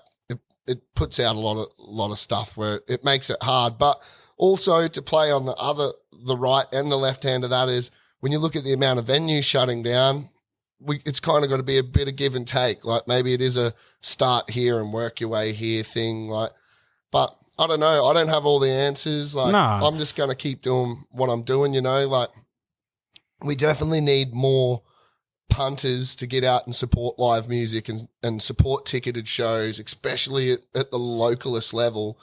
Speaker 1: it puts out a lot of stuff where it makes it hard. But also to play on the right and the left hand of that is when you look at the amount of venues shutting down, it's kind of got to be a bit of give and take. Like, maybe it is a start here and work your way here thing. Like, but I don't know. I don't have all the answers. Like, I'm just going to keep doing what I'm doing, you know. Like, we definitely need more punters to get out and support live music and support ticketed shows, especially at the localist level,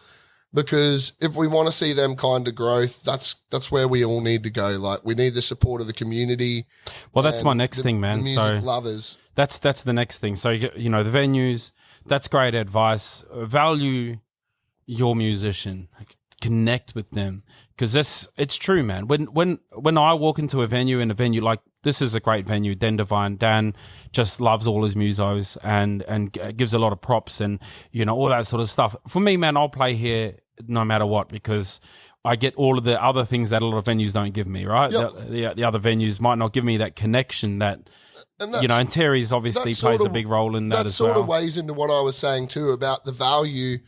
Speaker 1: because if we want to see them kind of growth, that's where we all need to go. Like, we need the support of the community.
Speaker 2: Well, that's my next thing, man.
Speaker 1: The music lovers.
Speaker 2: That's the next thing. So, you know, the venues, that's great advice. Value your musician. Connect with them, because it's true, man. When I walk into a venue like, this is a great venue, Den Devine. Dan just loves all his musos and gives a lot of props and, you know, all that sort of stuff. For me, man, I'll play here no matter what, because I get all of the other things that a lot of venues don't give me, right? Yep. The other venues might not give me that connection that, you know, and Terry's obviously plays a big role in that as well.
Speaker 1: That sort of weighs into what I was saying too about the value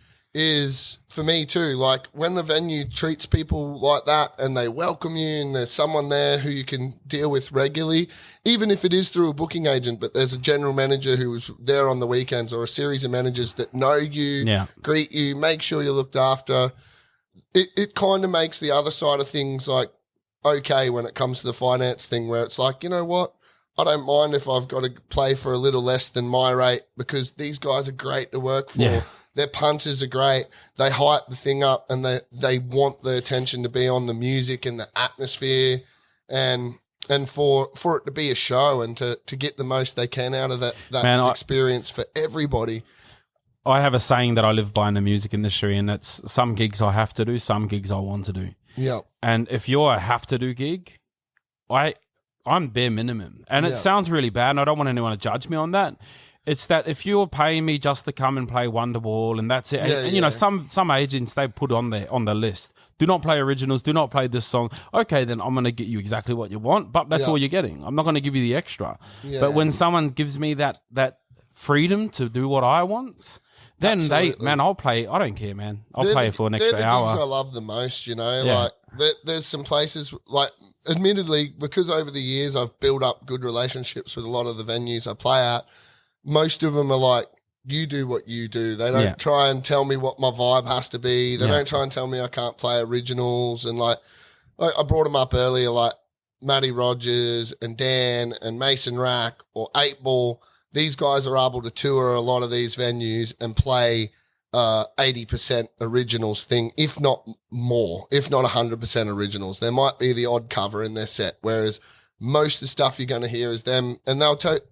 Speaker 1: is for me too. Like when the venue treats people like that and they welcome you and there's someone there who you can deal with regularly, even if it is through a booking agent, but there's a general manager who's there on the weekends or a series of managers that know you, greet you, make sure you're looked after. It kind of makes the other side of things like okay when it comes to the finance thing where it's like, you know what? I don't mind if I've got to play for a little less than my rate because these guys are great to work for. Yeah. Their punters are great. They hype the thing up and they want the attention to be on the music and the atmosphere and for it to be a show and to get the most they can out of that experience for everybody.
Speaker 2: I have a saying that I live by in the music industry, and it's some gigs I have to do, some gigs I want to do.
Speaker 1: Yeah.
Speaker 2: And if you're a have to do gig, I'm bare minimum. And it sounds really bad, and I don't want anyone to judge me on that. It's that if you're paying me just to come and play Wonderwall and that's it, and you know, some agents, they put on the list, do not play originals, do not play this song. Okay, then I'm going to get you exactly what you want, but that's all you're getting. I'm not going to give you the extra. Yeah. But when someone gives me that freedom to do what I want, then I'll play. I don't care, man. I'll play for an extra hour.
Speaker 1: They're the gigs I love the most, you know. Like there's some places, like admittedly, because over the years I've built up good relationships with a lot of the venues I play at. Most of them are like, you do what you do. They don't try and tell me what my vibe has to be. They don't try and tell me I can't play originals. And like I brought them up earlier, like Matty Rogers and Dan and Mason Rack or 8 Ball. These guys are able to tour a lot of these venues and play 80% originals thing, if not more, if not 100% originals. There might be the odd cover in their set, whereas most of the stuff you're going to hear is them, and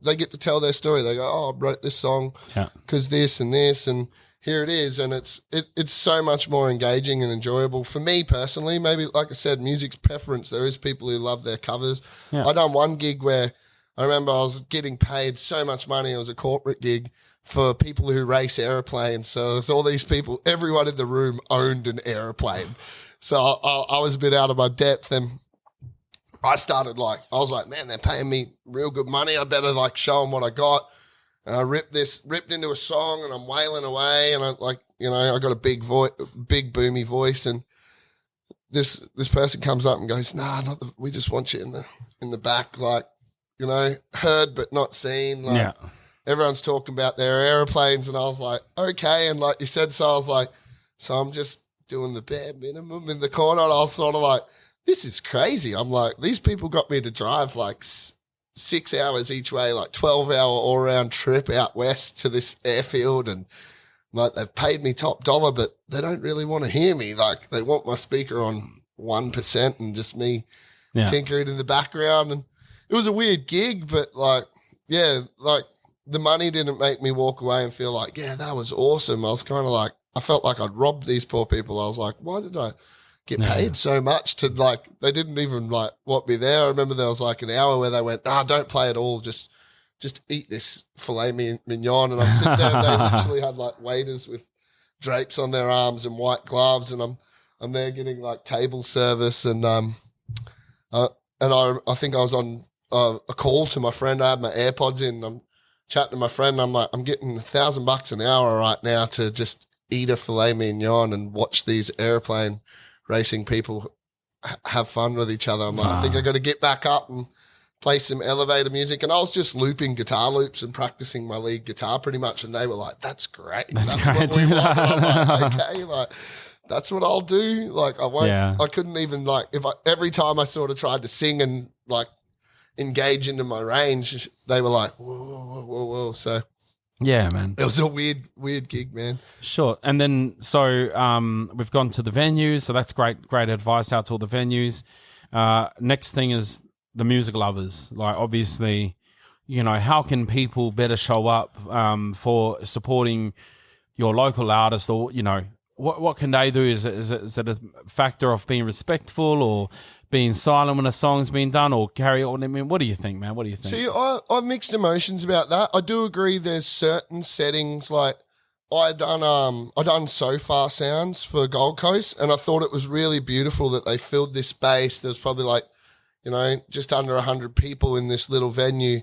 Speaker 1: they get to tell their story. They go, "Oh, I wrote this song because this and this, and here it is." And it's so much more engaging and enjoyable for me personally. Maybe, like I said, music's preference. There is people who love their covers. I done one gig where I remember I was getting paid so much money. It was a corporate gig for people who race airplanes. So it's all these people. Everyone in the room owned an airplane. So I was a bit out of my depth, and I was like, man, they're paying me real good money. I better like show them what I got. And I ripped into a song, and I'm wailing away. And I I got a big boomy voice. And this person comes up and goes, "Nah, we just want you in the back, like, you know, heard but not seen." Like, everyone's talking about their airplanes, and I was like, okay. And like you said, so I was like, so I'm just doing the bare minimum in the corner. And I was sort of like, this is crazy. I'm like, these people got me to drive like 6 hours each way, like 12-hour all-round trip out west to this airfield. And like, they've paid me top dollar, but they don't really want to hear me. Like, they want my speaker on 1% and just me tinkering in the background. And it was a weird gig, but like, like the money didn't make me walk away and feel like, yeah, that was awesome. I was kind of like, I felt like I'd robbed these poor people. I was like, why did I get paid so much to, like, they didn't even like want me there. I remember there was like an hour where they went, don't play at all. Just eat this filet mignon. And I'm sitting there, and they literally had like waiters with drapes on their arms and white gloves. And I'm there getting like table service. And I think I was on a call to my friend. I had my AirPods in. I'm chatting to my friend. I'm like, I'm getting $1,000 an hour right now to just eat a filet mignon and watch these airplane racing people have fun with each other. I'm like, I think I got to get back up and play some elevator music. And I was just looping guitar loops and practicing my lead guitar pretty much. And they were like, that's great. That's great. What we want. I'm like, okay, like, that's what I'll do. Like, I won't, I couldn't even like, every time I sort of tried to sing and like engage into my range, they were like, whoa. So
Speaker 2: yeah, man,
Speaker 1: it was a weird gig, man.
Speaker 2: Sure. And then so we've gone to the venues, so that's great advice out to all the venues. Next thing is the music lovers. Like, obviously, you know, how can people better show up for supporting your local artist, or, you know, what can they do? Is it a factor of being respectful or being silent when a song's being done, or carry on? I mean, what do you think, man? What do you think?
Speaker 1: See, I've mixed emotions about that. I do agree there's certain settings, like I done So Far Sounds for Gold Coast, and I thought it was really beautiful that they filled this space. There's probably like, you know, just under 100 people in this little venue,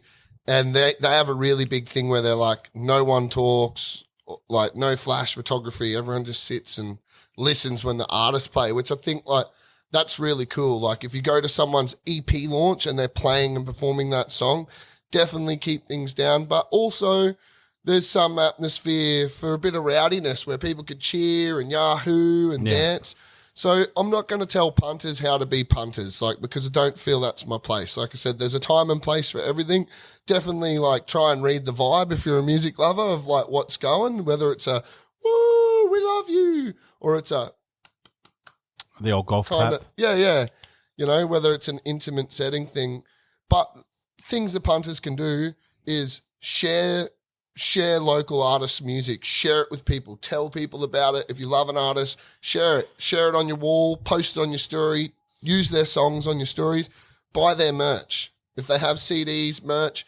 Speaker 1: and they have a really big thing where they're like, no one talks, like no flash photography. Everyone just sits and listens when the artists play, which I think like that's really cool. Like if you go to someone's EP launch and they're playing and performing that song, definitely keep things down. But also there's some atmosphere for a bit of rowdiness where people could cheer and yahoo and dance. So I'm not going to tell punters how to be punters, like, because I don't feel that's my place. Like I said, there's a time and place for everything. Definitely like try and read the vibe if you're a music lover of like what's going, whether it's a, woo, we love you, or it's a,
Speaker 2: the old golf
Speaker 1: kinda,
Speaker 2: clap.
Speaker 1: yeah. You know, whether it's an intimate setting thing. But things that punters can do is share local artists' music, share it with people, tell people about it. If you love an artist, share it on your wall, post it on your story, use their songs on your stories, buy their merch. If they have CDs, merch,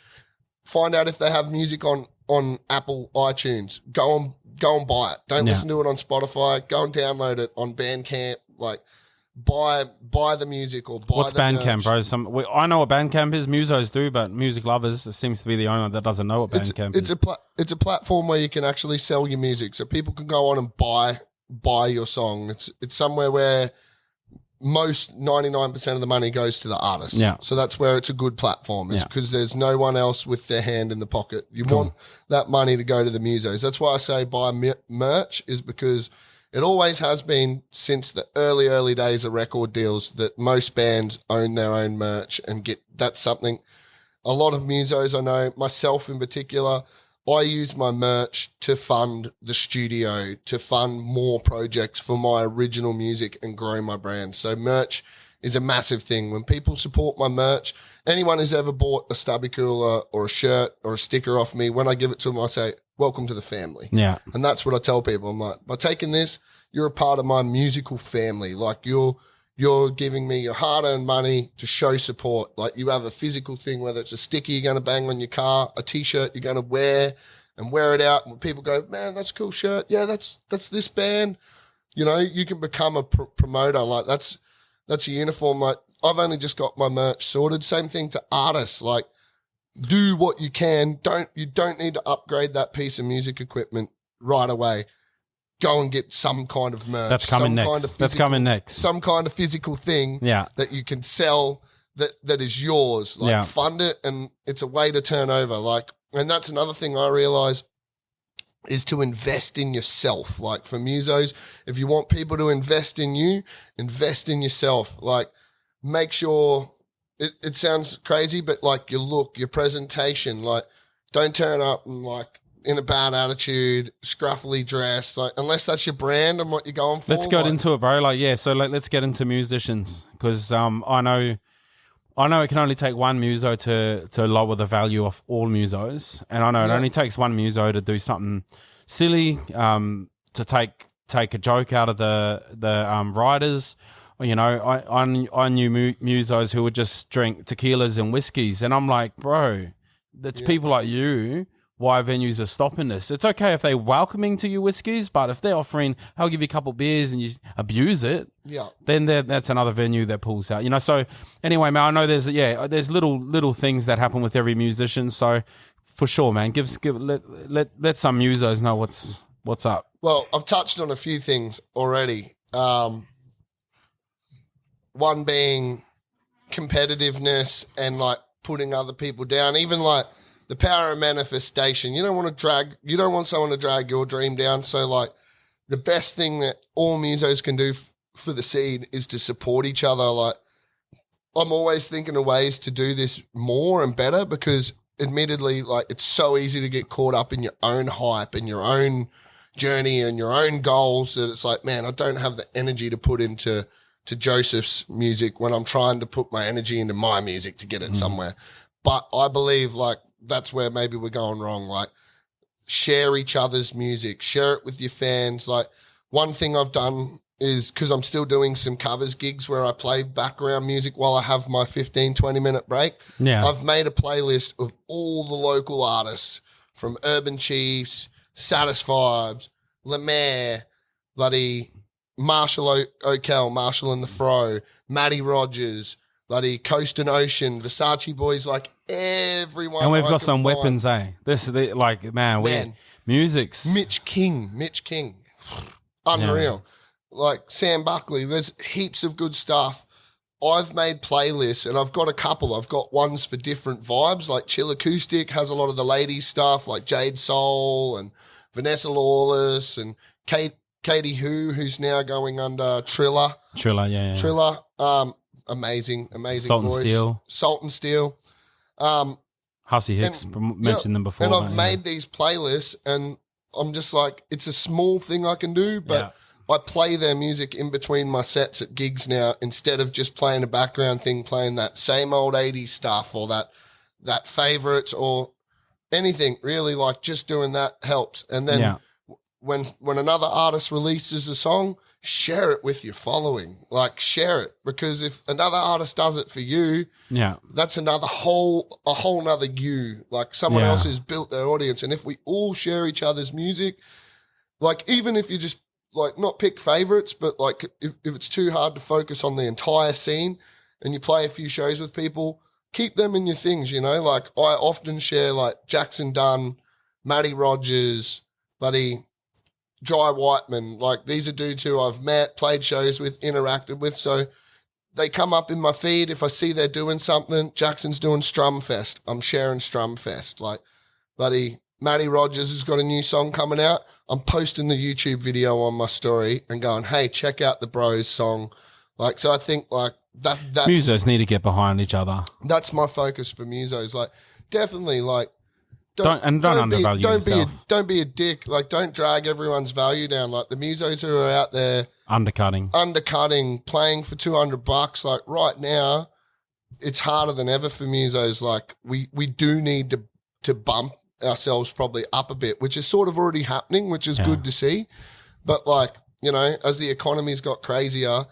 Speaker 1: find out if they have music on Apple iTunes. Go and buy it. Don't listen to it on Spotify. Go and download it on Bandcamp. Like, buy the music or buy
Speaker 2: What's
Speaker 1: the
Speaker 2: Bandcamp,
Speaker 1: merch.
Speaker 2: bro? I know what Bandcamp is. Musos do, but music lovers seems to be the only one that doesn't know what Bandcamp is.
Speaker 1: It's a platform where you can actually sell your music, so people can go on and buy your song. It's somewhere where most 99% of the money goes to the artist.
Speaker 2: Yeah.
Speaker 1: So that's where it's a good platform. It's because there's no one else with their hand in the pocket. You want that money to go to the musos. That's why I say buy merch, is because it always has been since the early days of record deals that most bands own their own merch and get. That's something a lot of musos, I know, myself in particular, I use my merch to fund the studio, to fund more projects for my original music and grow my brand. So merch is a massive thing. When people support my merch, anyone who's ever bought a stubby cooler or a shirt or a sticker off me, when I give it to them, I say, welcome to the family.
Speaker 2: Yeah.
Speaker 1: And that's what I tell people. I'm like, by taking this, you're a part of my musical family. Like you're giving me your hard-earned money to show support. Like you have a physical thing, whether it's a sticker you're going to bang on your car, a T-shirt you're going to wear it out. And when people go, man, that's a cool shirt. Yeah, that's this band. You know, you can become a promoter. Like that's a uniform. Like I've only just got my merch sorted. Same thing to artists. Like, do what you can. You don't need to upgrade that piece of music equipment right away. Go and get some kind of merch.
Speaker 2: That's coming next.
Speaker 1: Some kind of physical thing that you can sell that is yours. Like fund it, and it's a way to turn over. Like, and that's another thing I realize is to invest in yourself. Like for musos, if you want people to invest in you, invest in yourself. Like make sure. It sounds crazy, but like your look, your presentation, like don't turn up and like in a bad attitude, scruffily dressed, like unless that's your brand and what you're going for.
Speaker 2: Let's get into it, bro. Like, yeah, so let's get into musicians, because I know it can only take one muso to lower the value of all musos, and I know it only takes one muso to do something silly, to take a joke out of the writers. You know, I knew musos who would just drink tequilas and whiskeys, and I'm like, bro, that's people like you. Why venues are stopping this? It's okay if they're welcoming to you whiskeys, but if they're offering, I'll give you a couple of beers and you abuse it, then that's another venue that pulls out. You know, so anyway, man, I know there's little things that happen with every musician. So for sure, man, let some musos know what's up.
Speaker 1: Well, I've touched on a few things already. One being competitiveness and like putting other people down, even like the power of manifestation. You don't want someone to drag your dream down. So like the best thing that all musos can do for the scene is to support each other. Like I'm always thinking of ways to do this more and better, because admittedly, like it's so easy to get caught up in your own hype and your own journey and your own goals that it's like, man, I don't have the energy to put into Joseph's music when I'm trying to put my energy into my music to get it somewhere. But I believe like that's where maybe we're going wrong. Like share each other's music, share it with your fans. Like one thing I've done is, because I'm still doing some covers gigs where I play background music while I have my 15-20 minute break. Yeah. I've made a playlist of all the local artists from Urban Chiefs, Satisfied, Lemaire, bloody Marshall O'Kell, Marshall and the Fro, Matty Rogers, bloody Coast and Ocean, Versace Boys, like everyone.
Speaker 2: And we've got some weapons, eh? Man, Music's
Speaker 1: Mitch King, unreal. Like Sam Buckley, there's heaps of good stuff. I've made playlists, and I've got a couple. I've got ones for different vibes, like Chill Acoustic has a lot of the ladies stuff, like Jade Soul and Vanessa Lawless and Katie who's now going under Triller. Triller, amazing
Speaker 2: Salt
Speaker 1: voice. Salt and Steel.
Speaker 2: Hussey Hicks, mentioned them before.
Speaker 1: And I've made these playlists, and I'm just like, it's a small thing I can do, but I play their music in between my sets at gigs now, instead of just playing a background thing, playing that same old 80s stuff or that favorites or anything really. Like, just doing that helps. And then when another artist releases a song, share it with your following. Like, share it, because if another artist does it for you, that's a whole nother you. Like, someone else has built their audience. And if we all share each other's music, like, even if you just like not pick favorites, but like if it's too hard to focus on the entire scene and you play a few shows with people, keep them in your things, you know? Like, I often share like Jackson Dunn, Matty Rogers, buddy, Jai Whiteman. Like, these are dudes who I've met, played shows with, interacted with. So they come up in my feed. If I see they're doing something, Jackson's doing Strumfest, I'm sharing Strumfest. Like, buddy, Matty Rogers has got a new song coming out, I'm posting the YouTube video on my story and going, hey, check out the Bros song. Like, so I think like that's
Speaker 2: musos need to get behind each other.
Speaker 1: That's my focus for musos. Like, definitely, like,
Speaker 2: don't undervalue yourself.
Speaker 1: Don't be a dick. Like, don't drag everyone's value down. Like, the musos who are out there
Speaker 2: undercutting,
Speaker 1: playing for $200. Like, right now, it's harder than ever for musos. Like, we do need to bump ourselves probably up a bit, which is sort of already happening, which is good to see. But like, you know, as the economy's got crazier,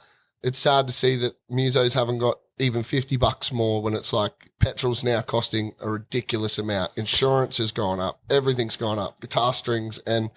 Speaker 1: it's sad to see that musos haven't got even $50 more, when it's like petrol's now costing a ridiculous amount. Insurance has gone up. Everything's gone up. Guitar strings, and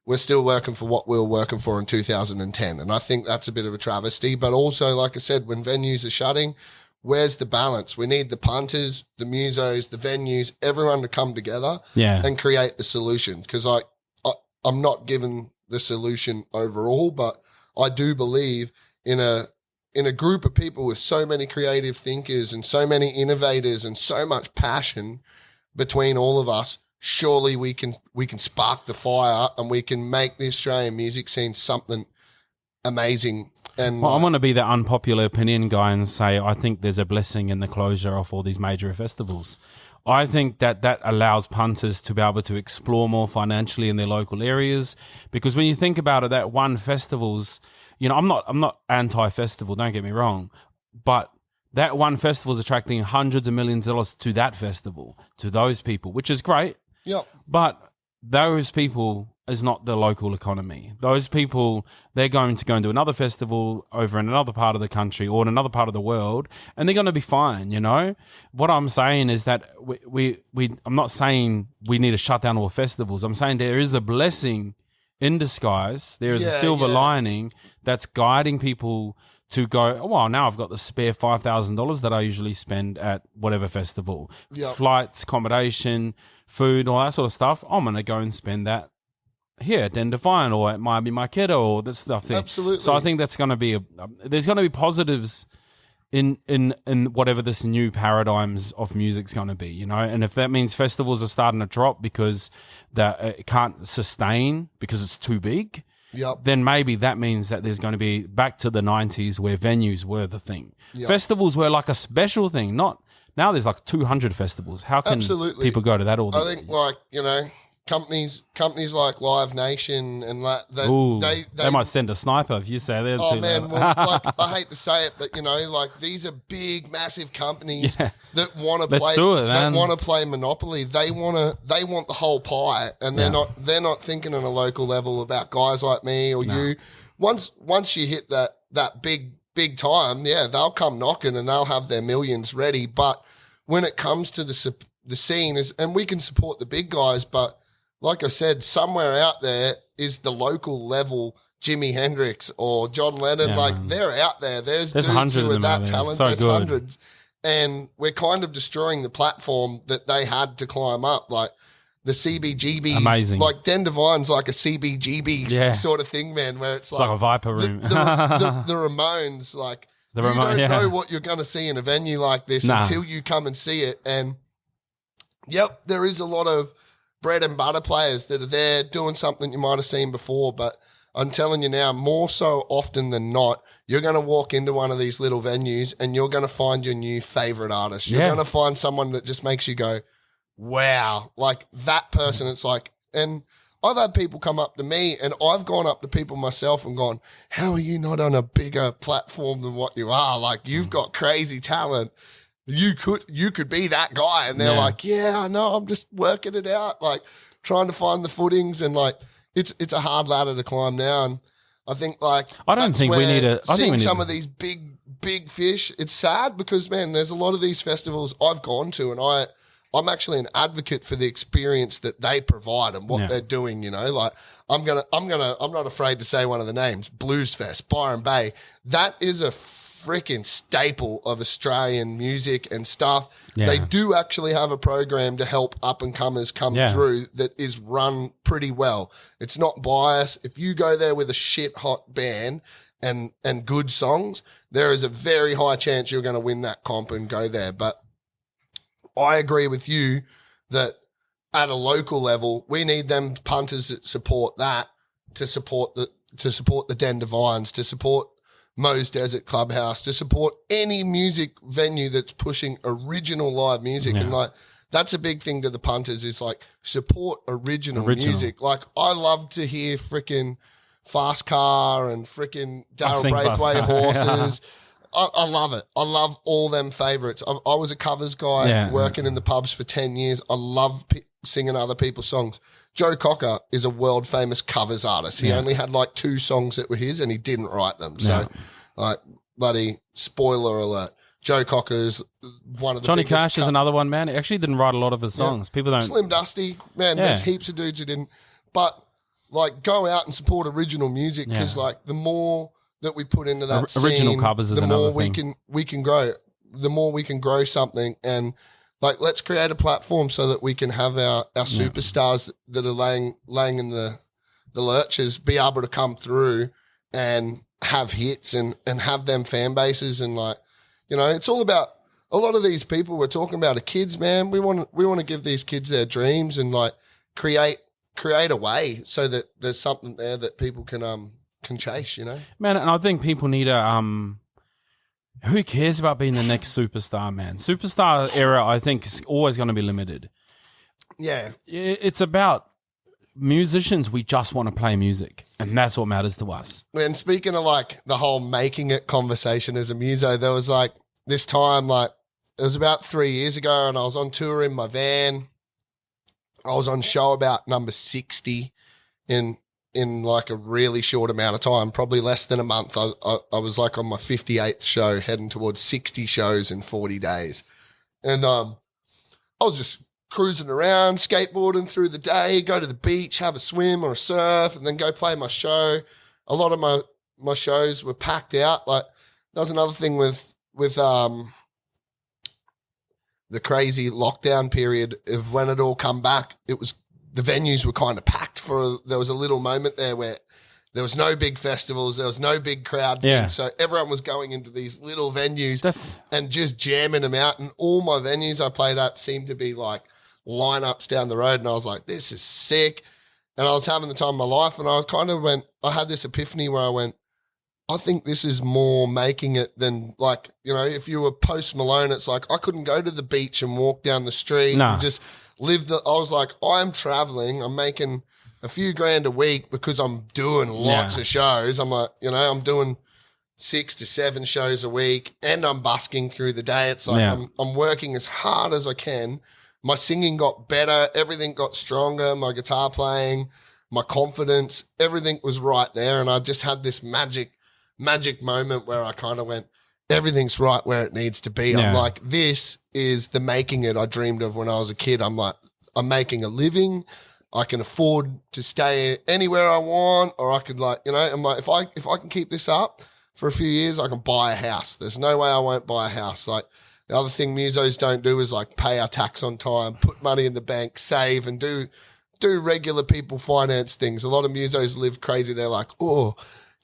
Speaker 1: we're still working for what we were working for in 2010. And I think that's a bit of a travesty. But also, like I said, when venues are shutting, where's the balance? We need the punters, the musos, the venues, everyone to come together and create the solution. Because I'm not given the solution overall, but I do believe in a group of people with so many creative thinkers and so many innovators and so much passion between all of us. Surely we can spark the fire, and we can make the Australian music scene something amazing. And
Speaker 2: I want to be that unpopular opinion guy and say I think there's a blessing in the closure of all these major festivals. I think that allows punters to be able to explore more financially in their local areas, because when you think about it, that one festival's, you know, I'm not anti-festival, don't get me wrong, but that one festival is attracting hundreds of millions of dollars to that festival, to those people, which is great.
Speaker 1: Yep.
Speaker 2: But those people is not the local economy. Those people, they're going to go and do another festival over in another part of the country or in another part of the world, and they're going to be fine, you know? What I'm saying is that I'm not saying we need to shut down all festivals. I'm saying there is a blessing in disguise. There is a silver lining that's guiding people to go, oh, well, now I've got the spare $5,000 that I usually spend at whatever festival.
Speaker 1: Yep.
Speaker 2: Flights, accommodation, food, all that sort of stuff. I'm going to go and spend that here at Den Devine, or it might be my kiddo, or this stuff there.
Speaker 1: Absolutely.
Speaker 2: So I think that's going to be there's going to be positives in whatever this new paradigms of music's going to be, you know. And if that means festivals are starting to drop because it can't sustain because it's too big, then maybe that means that there's going to be back to the 90s where venues were the thing. Festivals were like a special thing, not now there's like 200 festivals. How can people go to that all the
Speaker 1: I think, like, you know, companies like Live Nation and like they
Speaker 2: might send a sniper if you say they're too
Speaker 1: man,
Speaker 2: loud.
Speaker 1: well, like, I hate to say it, but you know, like, these are big, massive companies that want to play.
Speaker 2: Do it, man.
Speaker 1: That want to play Monopoly. They want the whole pie, and they're not thinking on a local level about guys like me or you. Once you hit that big time, they'll come knocking and they'll have their millions ready. But when it comes to the scene and we can support the big guys, but like I said, somewhere out there is the local level Jimi Hendrix or John Lennon. They're out there. There's dudes who are that talented.
Speaker 2: So
Speaker 1: there's
Speaker 2: good.
Speaker 1: hundreds. And we're kind of destroying the platform that they had to climb up. Like, the CBGBs.
Speaker 2: Amazing.
Speaker 1: Like Den Devine's like a CBGB sort of thing, man, where it's
Speaker 2: like a Viper room.
Speaker 1: the Ramones, like
Speaker 2: The
Speaker 1: you
Speaker 2: Ramon-
Speaker 1: don't
Speaker 2: yeah.
Speaker 1: know what you're going to see in a venue like this until you come and see it. And yep, there is a lot of bread and butter players that are there doing something you might have seen before, but I'm telling you now, more so often than not, you're going to walk into one of these little venues and you're going to find your new favorite artist. You're going to find someone that just makes you go, wow, like that person. It's like, and I've had people come up to me and I've gone up to people myself and gone, how are you not on a bigger platform than what you are? Like, you've got crazy talent. You could be that guy. And they're like, yeah, I know. I'm just working it out. Like trying to find the footings, and like, it's a hard ladder to climb now. And I think like,
Speaker 2: I don't think we need to
Speaker 1: seeing some of these big fish. It's sad because, man, there's a lot of these festivals I've gone to, and I'm actually an advocate for the experience that they provide and what they're doing. You know, like I'm not afraid to say one of the names, Blues Fest, Byron Bay. That is a freaking staple of Australian music and stuff. Yeah. They do actually have a program to help up and comers come through that is run pretty well. It's not biased. If you go there with a shit hot band and good songs, there is a very high chance you're going to win that comp and go there. But I agree with you that at a local level, we need them punters that support that to support the Den Devines, to support Moe's Desert Clubhouse, to support any music venue that's pushing original live music. And like, that's a big thing to the punters, is like support original music. Like, I love to hear freaking Fast Car and freaking Daryl Braithwaite Horses. I love it. I love all them favourites. I was a covers guy working in the pubs for 10 years. I love singing other people's songs. Joe Cocker is a world famous covers artist. He only had like 2 songs that were his and he didn't write them. So like, bloody spoiler alert. Joe Cocker is one of the
Speaker 2: Johnny Cash is another one, man. He actually didn't write a lot of his songs. People don't.
Speaker 1: Slim Dusty, man, there's heaps of dudes who didn't. But like, go out and support original music, because like the more that we put into that
Speaker 2: original
Speaker 1: scene,
Speaker 2: covers is
Speaker 1: the
Speaker 2: another
Speaker 1: more
Speaker 2: thing.
Speaker 1: we can grow. The more we can grow something, and like, let's create a platform so that we can have our superstars that are laying in the lurches be able to come through and have hits and have them fan bases. And like, you know, it's all about, a lot of these people we're talking about are kids, man. We want to give these kids their dreams and like create a way so that there's something there that people can chase, you know?
Speaker 2: Man, and I think people need a who cares about being the next superstar, man? Superstar era, I think, is always going to be limited.
Speaker 1: Yeah.
Speaker 2: It's about musicians. We just want to play music, and that's what matters to us.
Speaker 1: And speaking of like the whole making it conversation as a muso, there was like this time, like it was about 3 years ago, and I was on tour in my van. I was on show about number 60 in like a really short amount of time, probably less than a month. I was like on my 58th show, heading towards 60 shows in 40 days. And I was just cruising around, skateboarding through the day, go to the beach, have a swim or a surf, and then go play my show. A lot of my shows were packed out. Like, that was another thing with the crazy lockdown period of when it all come back. It was, the venues were kind of packed there was a little moment there where there was no big festivals, there was no big crowd things, so everyone was going into these little venues and just jamming them out. And all my venues I played at seemed to be like lineups down the road, and I was like, this is sick. And I was having the time of my life, and I had this epiphany where I went, I think this is more making it than, like, you know, if you were Post Malone, it's like I couldn't go to the beach and walk down the street and just live I was like, I'm traveling, I'm making a few grand a week because I'm doing lots of shows. I'm like, you know, I'm doing 6 to 7 shows a week and I'm busking through the day. It's like I'm working as hard as I can. My singing got better, everything got stronger, my guitar playing, my confidence, everything was right there. And I just had this magic moment where I kind of went, everything's right where it needs to be. I'm like, this is the making it I dreamed of when I was a kid. I'm like, I'm making a living. I can afford to stay anywhere I want, or I could, like, you know, I'm like, if I can keep this up for a few years, I can buy a house. There's no way I won't buy a house. Like, The other thing musos don't do is like pay our tax on time, put money in the bank, save, and do regular people finance things. A lot of musos live crazy. They're like, oh,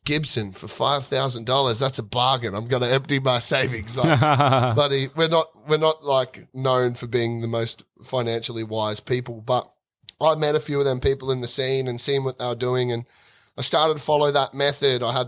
Speaker 1: Gibson for $5,000. That's a bargain. I'm going to empty my savings. Like, buddy, we're not like known for being the most financially wise people, but I met a few of them people in the scene and seen what they were doing, and I started to follow that method. I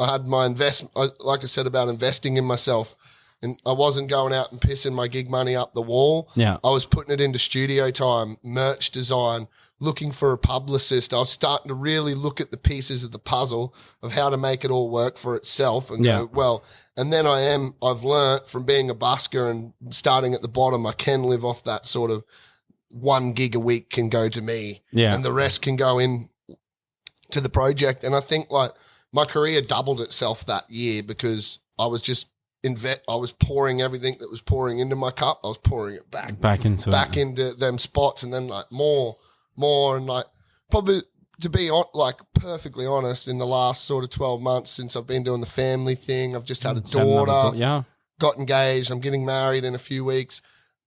Speaker 1: had my investment, like I said about investing in myself, and I wasn't going out and pissing my gig money up the wall.
Speaker 2: Yeah,
Speaker 1: I was putting it into studio time, merch design, looking for a publicist. I was starting to really look at the pieces of the puzzle of how to make it all work for itself and go, well, and then I've learnt from being a busker and starting at the bottom, I can live off that sort of 1 gig a week can go to me and the rest can go in to the project. And I think like my career doubled itself that year because I was just I was pouring everything that was pouring into my cup. I was pouring it back into them spots, and then like more, and like probably to be like perfectly honest, in the last sort of 12 months since I've been doing the family thing, I've just had a daughter, got engaged, I'm getting married in a few weeks.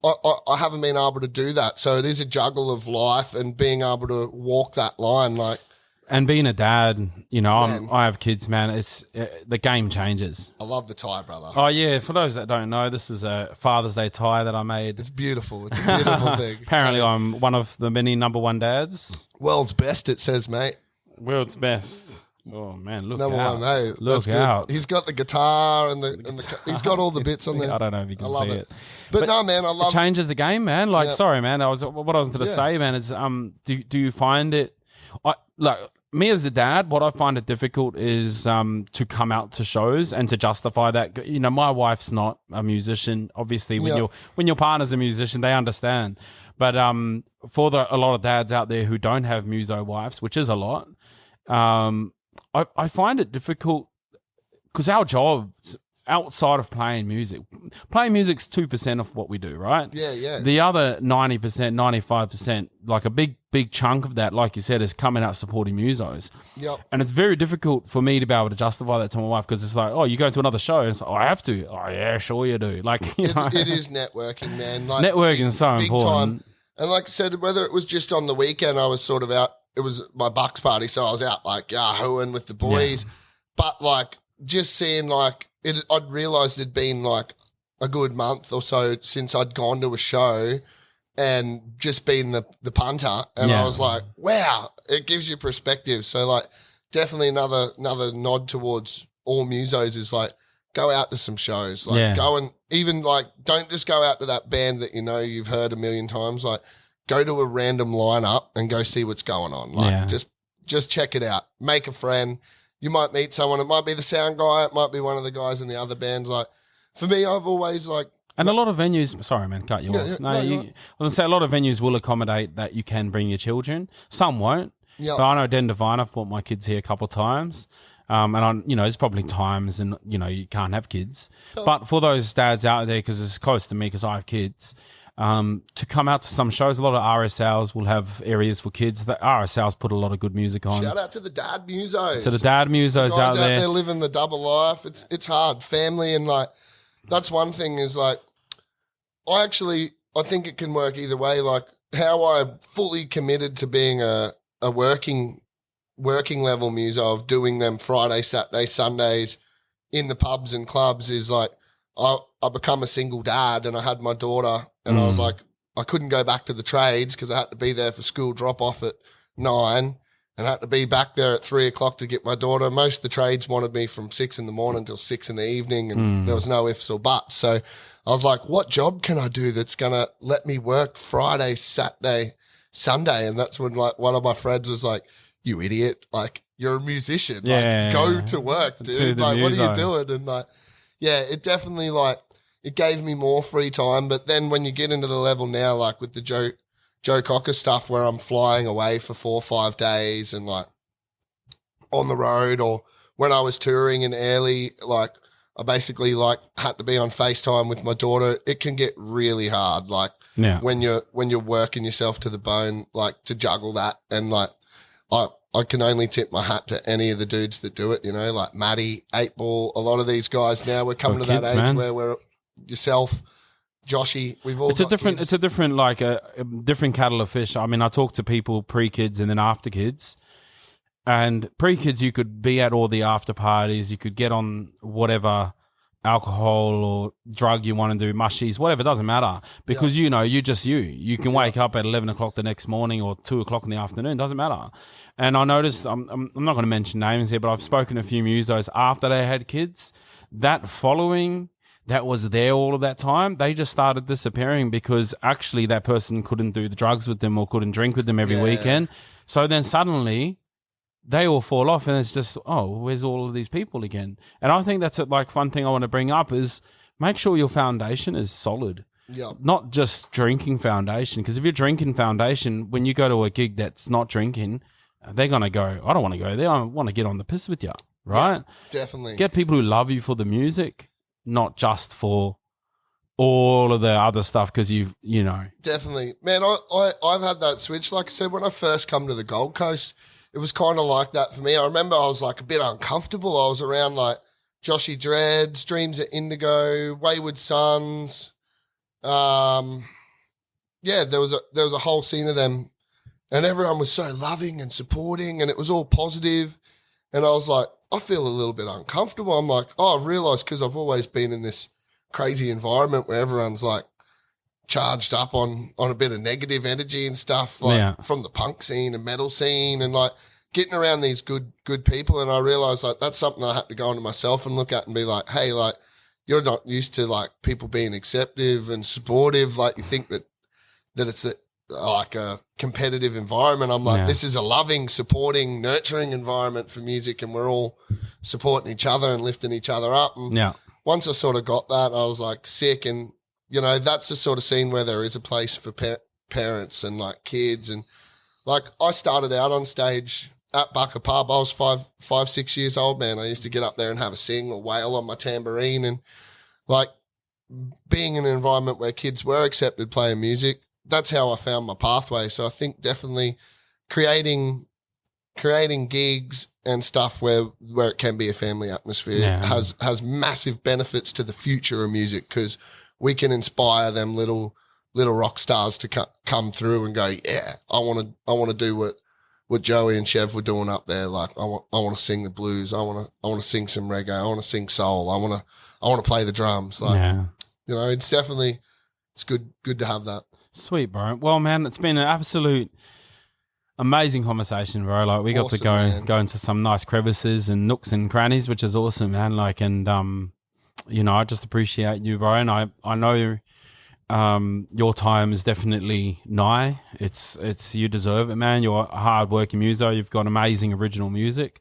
Speaker 1: I haven't been able to do that. So it is a juggle of life and being able to walk that line, like.
Speaker 2: And being a dad, you know, I have kids, man. It's the game changes.
Speaker 1: I love the tie, brother.
Speaker 2: Oh yeah, for those that don't know, this is a Father's Day tie that I made.
Speaker 1: It's beautiful. It's a beautiful thing.
Speaker 2: Apparently, I'm one of the many number one dads.
Speaker 1: World's best, it says, mate.
Speaker 2: World's best. Oh man, look
Speaker 1: number
Speaker 2: out!
Speaker 1: One, hey,
Speaker 2: look out!
Speaker 1: He's got the guitar and the he's got all the bits on there.
Speaker 2: I don't know if you can see it.
Speaker 1: But no, man, I love
Speaker 2: it. Changes the game, man. Like, sorry, man. What I was going to say, man, is do you find it? Like me as a dad, what I find it difficult is to come out to shows and to justify that. You know, my wife's not a musician. Obviously, when your partner's a musician, they understand. But for a lot of dads out there who don't have muso wives, which is a lot, I find it difficult because our jobs outside of playing music's 2% of what we do, right?
Speaker 1: Yeah.
Speaker 2: The other 90%, 95%, like a big chunk of that, like you said, is coming out supporting musos.
Speaker 1: Yep.
Speaker 2: And it's very difficult for me to be able to justify that to my wife because it's like, oh, you go to another show, and it's like, oh, I have to. Oh yeah, sure you do. Like,
Speaker 1: it is networking, man. Like,
Speaker 2: networking is so important.
Speaker 1: Time. And like I said, whether it was just on the weekend, I was sort of out. It was my Bucks party, so I was out like yahooing with the boys. Yeah. But like just seeing like it, I'd realised it'd been like a good month or so since I'd gone to a show and just been the punter, and I was like, wow, it gives you perspective. So like definitely another nod towards all musos is like go out to some shows, like go and even like don't just go out to that band that you know you've heard a million times, like. Go to a random lineup and go see what's going on. Like just check it out. Make a friend. You might meet someone. It might be the sound guy. It might be one of the guys in the other bands. Like for me, I've always like.
Speaker 2: And a lot of venues. Sorry, man, cut you off. I was gonna say a lot of venues will accommodate that you can bring your children. Some won't.
Speaker 1: Yep.
Speaker 2: But I know Den Devine. I've brought my kids here a couple of times. And there's probably times and you can't have kids. But for those dads out there, because it's close to me, because I have kids. To come out to some shows, a lot of RSLs will have areas for kids. The RSLs put a lot of good music on.
Speaker 1: Shout out to the dad musos.
Speaker 2: To the dad musos out there.
Speaker 1: They're living the double life. It's hard. Family and like, that's one thing is like, I think it can work either way. Like how I fully committed to being a working level muso of doing them Friday, Saturday, Sundays in the pubs and clubs is like, I become a single dad and I had my daughter and I was like, I couldn't go back to the trades because I had to be there for school drop off at 9 and I had to be back there at 3 o'clock to get my daughter. Most of the trades wanted me from 6 in the morning till 6 in the evening and there was no ifs or buts. So I was like, what job can I do that's going to let me work Friday, Saturday, Sunday? And that's when like one of my friends was like, you idiot. Like you're a musician. Like go to work, dude. Like what are you doing? And like, yeah, it definitely like it gave me more free time. But then when you get into the level now, like with the Joe Cocker stuff where I'm flying away for 4 or 5 days and like on the road, or when I was touring in Airlie, like I basically like had to be on FaceTime with my daughter. It can get really hard, like when you're working yourself to the bone, like to juggle that. And like I can only tip my hat to any of the dudes that do it, you know, like Matty, 8 Ball, a lot of these guys now. We're coming to that age where we're yourself, Joshy. We've all
Speaker 2: It's a
Speaker 1: got
Speaker 2: different.
Speaker 1: kids.
Speaker 2: It's a different like a different kettle of fish. I mean, I talk to people pre-kids and then after kids. And pre-kids, you could be at all the after parties. You could get on whatever alcohol or drug you want to do, mushies, whatever, doesn't matter. Because, you know, you're just you. You can wake up at 11 o'clock the next morning or 2 o'clock in the afternoon, doesn't matter. And I noticed, I'm not going to mention names here, but I've spoken to a few musos after they had kids. That following that was there all of that time, they just started disappearing because actually that person couldn't do the drugs with them or couldn't drink with them every weekend. So then suddenly they all fall off and it's just, oh, where's all of these people again? And I think that's a like fun thing I want to bring up is make sure your foundation is solid.
Speaker 1: Yeah.
Speaker 2: Not just drinking foundation. Because if you're drinking foundation, when you go to a gig that's not drinking, they're going to go, I don't want to go there. I want to get on the piss with you. Right?
Speaker 1: Yeah, definitely.
Speaker 2: Get people who love you for the music, not just for all of the other stuff because you know.
Speaker 1: Definitely. Man, I've had that switch. Like I said, when I first come to the Gold Coast, it was kind of like that for me. I remember I was like a bit uncomfortable. I was around like Joshy Dreads, Dreams at Indigo, Wayward Sons. Yeah, there was a whole scene of them and everyone was so loving and supporting and it was all positive. And I was like, I feel a little bit uncomfortable. I'm like, oh, I've realised because I've always been in this crazy environment where everyone's like charged up on a bit of negative energy and stuff, like from the punk scene and metal scene and like getting around these good people. And I realised like that's something I had to go into myself and look at and be like, hey, like you're not used to like people being acceptive and supportive. Like you think that it's like a competitive environment. I'm like, this is a loving, supporting, nurturing environment for music and we're all supporting each other and lifting each other up. And once I sort of got that, I was like sick. And, you know, that's the sort of scene where there is a place for parents and like kids. And like I started out on stage at Bucker Pub. I was 6 years old, man. I used to get up there and have a sing or wail on my tambourine and like being in an environment where kids were accepted playing music. That's how I found my pathway. So I think definitely creating gigs and stuff where it can be a family atmosphere has massive benefits to the future of music because we can inspire them little rock stars to come through and go, yeah, I want to do what Joey and Chev were doing up there. Like I want to sing the blues. I want to sing some reggae. I want to sing soul. I want to play the drums. Like you know, it's good to have that.
Speaker 2: Sweet, bro. Well, man, it's been an absolute amazing conversation, bro. Like we got to go into some nice crevices and nooks and crannies, which is awesome, man. Like, and you know, I just appreciate you, bro. And I know your time is definitely nigh. It's you deserve it, man. You're a hard working muso. You've got amazing original music.